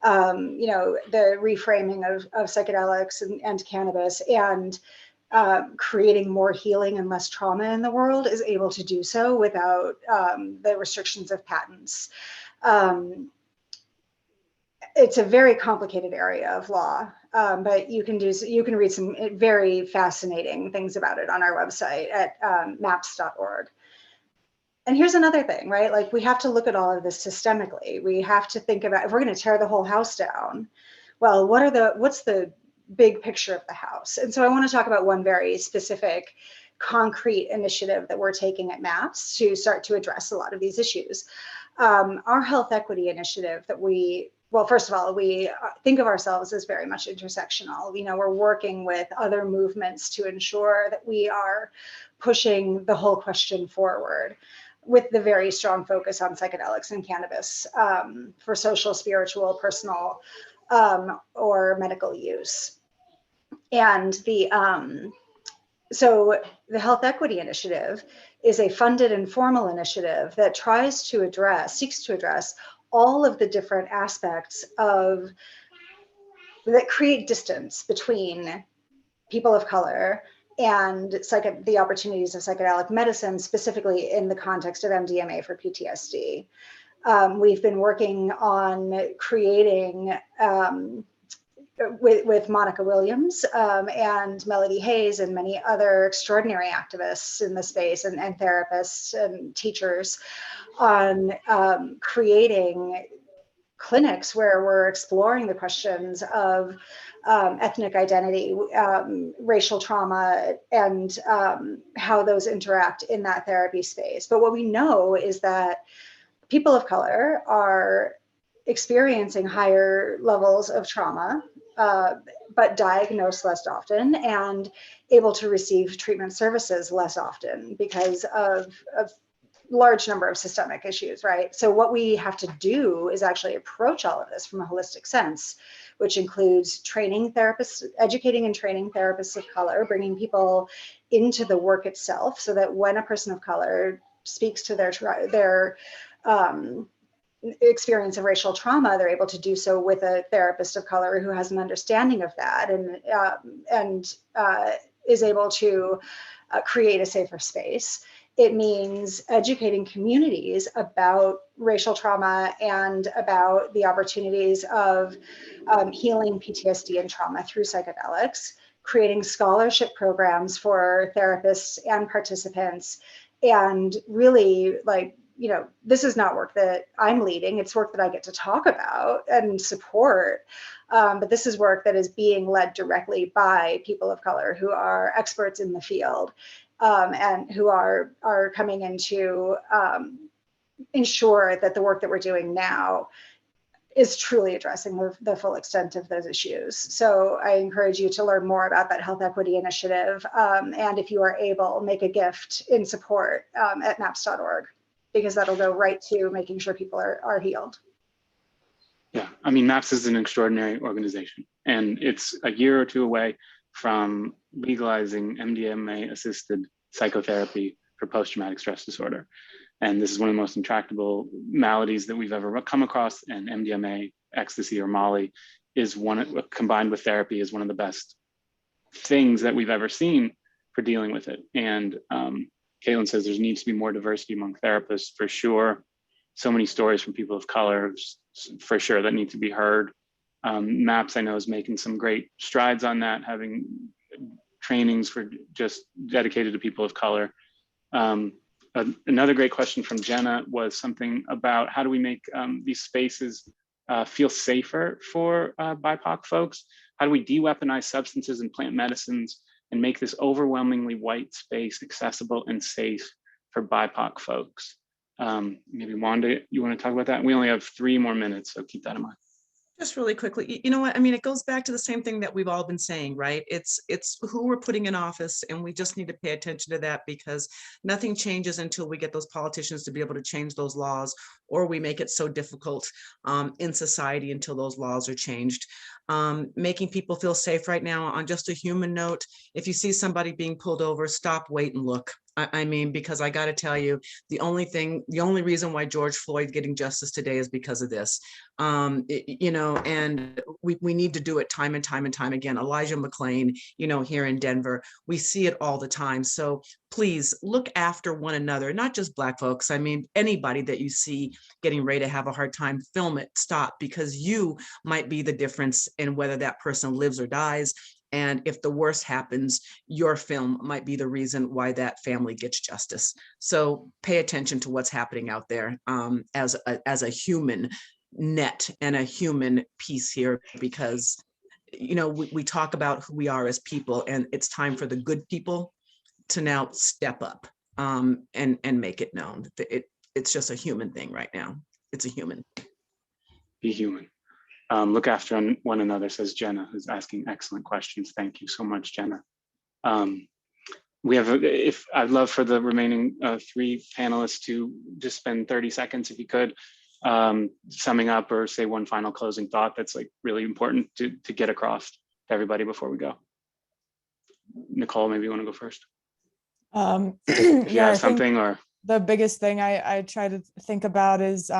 you know, the reframing of psychedelics and cannabis and creating more healing and less trauma in the world is able to do so without the restrictions of patents. It's a very complicated area of law, but you can read some very fascinating things about it on our website at maps.org. And here's another thing, right? Like, we have to look at all of this systemically. We have to think about, if we're going to tear the whole house down, well, what's the big picture of the house? And so I want to talk about one very specific, concrete initiative that we're taking at MAPS to start to address a lot of these issues. Our health equity initiative that well, first of all, we think of ourselves as very much intersectional. You know, we're working with other movements to ensure that we are pushing the whole question forward, with the very strong focus on psychedelics and cannabis for social, spiritual, personal, or medical use. And so the Health Equity Initiative is a funded and formal initiative that seeks to address all of the different aspects that create distance between people of color and the opportunities of psychedelic medicine, specifically in the context of MDMA for PTSD. We've been working on creating, with Monica Williams and Melody Hayes and many other extraordinary activists in the space and therapists and teachers, on creating clinics where we're exploring the questions of ethnic identity, racial trauma, and how those interact in that therapy space. But what we know is that people of color are experiencing higher levels of trauma, but diagnosed less often and able to receive treatment services less often because of large number of systemic issues, right? So what we have to do is actually approach all of this from a holistic sense, which includes training therapists, educating and training therapists of color, bringing people into the work itself so that when a person of color speaks to their experience of racial trauma, they're able to do so with a therapist of color who has an understanding of that and is able to create a safer space. It means educating communities about racial trauma and about the opportunities of healing PTSD and trauma through psychedelics, creating scholarship programs for therapists and participants, and really, like, you know, this is not work that I'm leading, it's work that I get to talk about and support. But this is work that is being led directly by people of color who are experts in the field. And who are coming in to ensure that the work that we're doing now is truly addressing the full extent of those issues. So I encourage you to learn more about that health equity initiative. And if you are able, make a gift in support at maps.org, because that'll go right to making sure people are healed. Yeah, I mean, MAPS is an extraordinary organization, and it's a year or two away from legalizing MDMA-assisted psychotherapy for post-traumatic stress disorder. And this is one of the most intractable maladies that we've ever come across, and MDMA, ecstasy, or Molly is one, combined with therapy, is one of the best things that we've ever seen for dealing with it. And Caitlin says there needs to be more diversity among therapists, for sure. So many stories from people of color, for sure, that need to be heard. MAPS, I know, is making some great strides on that, having trainings for just dedicated to people of color. Another great question from Jenna was something about how do we make these spaces feel safer for BIPOC folks? How do we de-weaponize substances and plant medicines and make this overwhelmingly white space accessible and safe for BIPOC folks? Maybe Wanda, you want to talk about that? We only have 3 more minutes, so keep that in mind. Just really quickly, you know what, I mean, it goes back to the same thing that we've all been saying, right? It's who we're putting in office, and we just need to pay attention to that, because nothing changes until we get those politicians to be able to change those laws, or we make it so difficult in society until those laws are changed. Making people feel safe right now. On just a human note, if you see somebody being pulled over, stop, wait, and look. I mean, because I got to tell you, the only reason why George Floyd getting justice today is because of this. You know, and we need to do it time and time and time again. Elijah McClain, you know, here in Denver, we see it all the time. So please look after one another, not just Black folks. I mean, anybody that you see getting ready to have a hard time, film it, stop, because you might be the difference in whether that person lives or dies. And if the worst happens, your film might be the reason why that family gets justice. So pay attention to what's happening out there as a human net and a human piece here, because, you know, we talk about who we are as people, and it's time for the good people to now step up and make it known. It's just a human thing right now. It's a human. Be human. Look after one another, says Jenna, who's asking excellent questions. Thank you so much, Jenna. We have, I'd love for the remaining 3 panelists to just spend 30 seconds, if you could, summing up or say one final closing thought that's like really important to get across to everybody before we go. Nicole, maybe you want to go first? If you have something, or the biggest thing I try to think about is,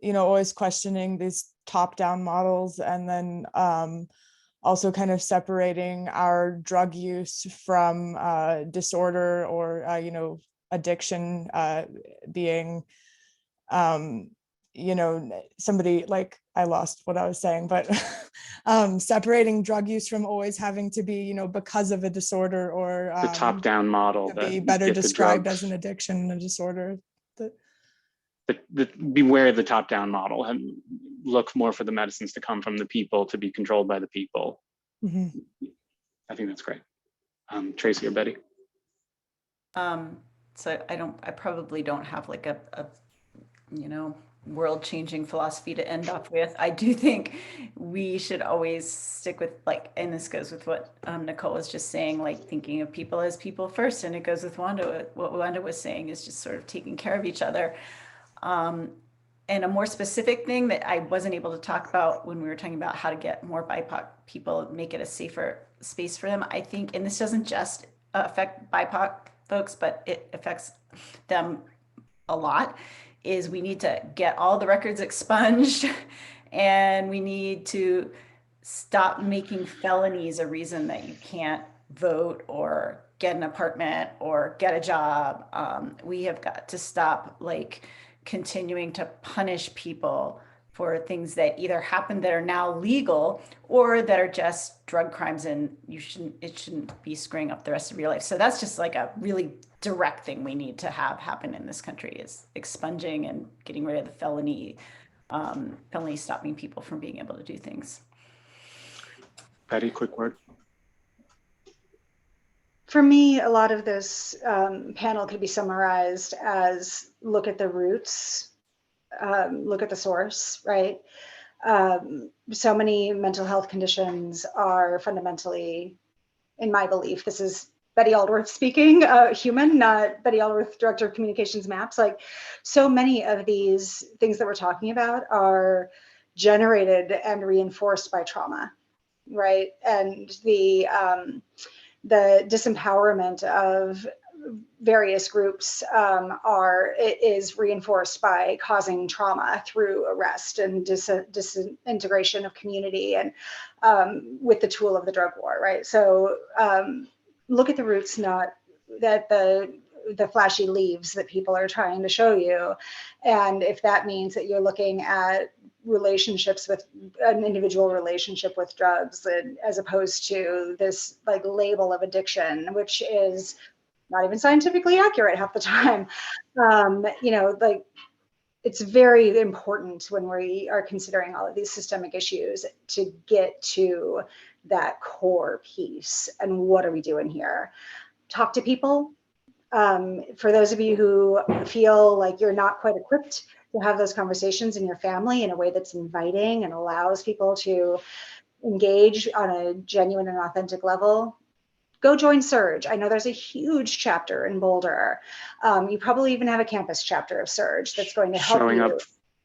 you know, always questioning these top-down models, and then also kind of separating our drug use from disorder or, you know, addiction being, you know, somebody, like, I lost what I was saying, but separating drug use from always having to be, you know, because of a disorder, or the top-down model to be better described as an addiction and a disorder. Beware the top-down model, and look more for the medicines to come from the people, to be controlled by the people. Mhm. I think that's great. Tracy or Betty? So I probably don't have like a world-changing philosophy to end off with. I do think we should always stick with, like, and this goes with what Nicole was just saying, like thinking of people as people first, and it goes with Wanda, what Wanda was saying is just sort of taking care of each other. And a more specific thing that I wasn't able to talk about when we were talking about how to get more BIPOC people, make it a safer space for them, I think, and this doesn't just affect BIPOC folks, but it affects them a lot, is we need to get all the records expunged and we need to stop making felonies a reason that you can't vote or get an apartment or get a job. We have got to stop like continuing to punish people for things that either happen that are now legal or that are just drug crimes, and it shouldn't be screwing up the rest of your life. So that's just like a really direct thing we need to have happen in this country, is expunging and getting rid of the felony stopping people from being able to do things. Betty, quick word. For me, a lot of this panel could be summarized as look at the roots, look at the source, right? So many mental health conditions are fundamentally, in my belief, this is Betty Aldworth speaking, human, not Betty Aldworth, Director of Communications MAPS. Like, so many of these things that we're talking about are generated and reinforced by trauma, right? And the disempowerment of various groups is reinforced by causing trauma through arrest and disintegration of community, and with the tool of the drug war, right? So look at the roots, not that the flashy leaves that people are trying to show you. And if that means that you're looking at relationships with an individual relationship with drugs, and as opposed to this like label of addiction, which is not even scientifically accurate half the time. Like, it's very important when we are considering all of these systemic issues to get to that core piece. And what are we doing here? Talk to people. For those of you who feel like you're not quite equipped to have those conversations in your family in a way that's inviting and allows people to engage on a genuine and authentic level, go join Surge. I know there's a huge chapter in Boulder. You probably even have a campus chapter of Surge that's going to help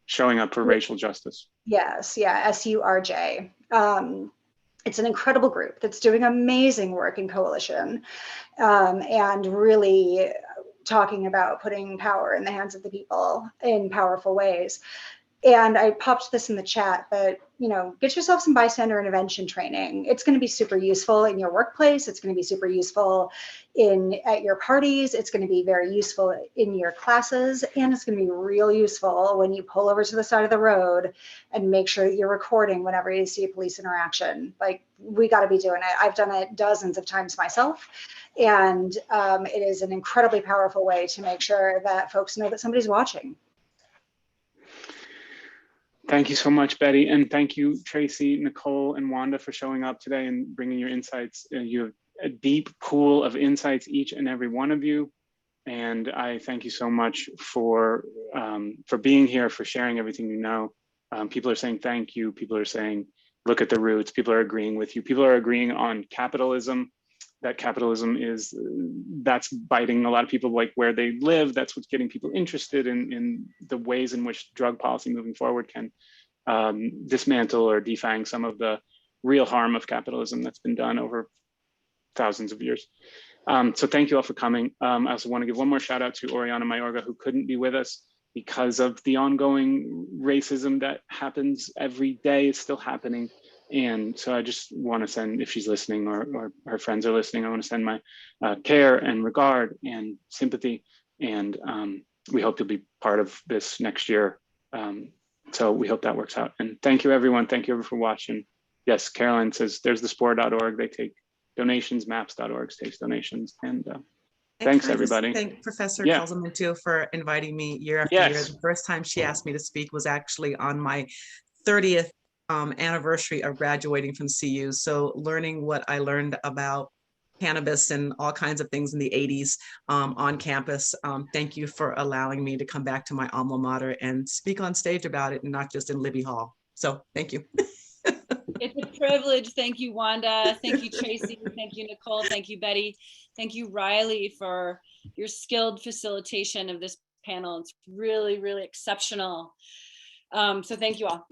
showing up for racial justice. Yes, yeah, SURJ. It's an incredible group that's doing amazing work in coalition, and really talking about putting power in the hands of the people in powerful ways. And I popped this in the chat, but get yourself some bystander intervention training. It's going to be super useful in your workplace. It's going to be super useful at your parties. It's going to be very useful in your classes, and it's going to be real useful when you pull over to the side of the road and make sure that you're recording whenever you see a police interaction. Like, we got to be doing it. I've done it dozens of times myself, and it is an incredibly powerful way to make sure that folks know that somebody's watching. Thank you so much, Betty. And thank you, Tracy, Nicole, and Wanda, for showing up today and bringing your insights. You have a deep pool of insights, each and every one of you. And I thank you so much for being here, for sharing everything you know. People are saying thank you. People are saying, look at the roots. People are agreeing with you. People are agreeing on capitalism. That capitalism that's biting a lot of people, like where they live. That's what's getting people interested in the ways in which drug policy moving forward can dismantle or defang some of the real harm of capitalism that's been done over thousands of years. So thank you all for coming. I also want to give one more shout out to Oriana Mayorga, who couldn't be with us because of the ongoing racism that happens every day. It's still happening. And so I just want to send, if she's listening or her friends are listening, I want to send my care and regard and sympathy. And we hope you'll be part of this next year. So we hope that works out. And thank you, everyone. Thank you everyone for watching. Yes, Caroline says there's thespore.org. They take donations, maps.org takes donations. And thanks, everybody. Thank Professor Kalzelman too for inviting me year after year. The first time she asked me to speak was actually on my 30th anniversary of graduating from CU. So learning what I learned about cannabis and all kinds of things in the 80s on campus. Thank you for allowing me to come back to my alma mater and speak on stage about it and not just in Libby Hall. So thank you. It's a privilege. Thank you, Wanda. Thank you, Tracy. Thank you, Nicole. Thank you, Betty. Thank you, Reilly, for your skilled facilitation of this panel. It's really, really exceptional. So thank you all.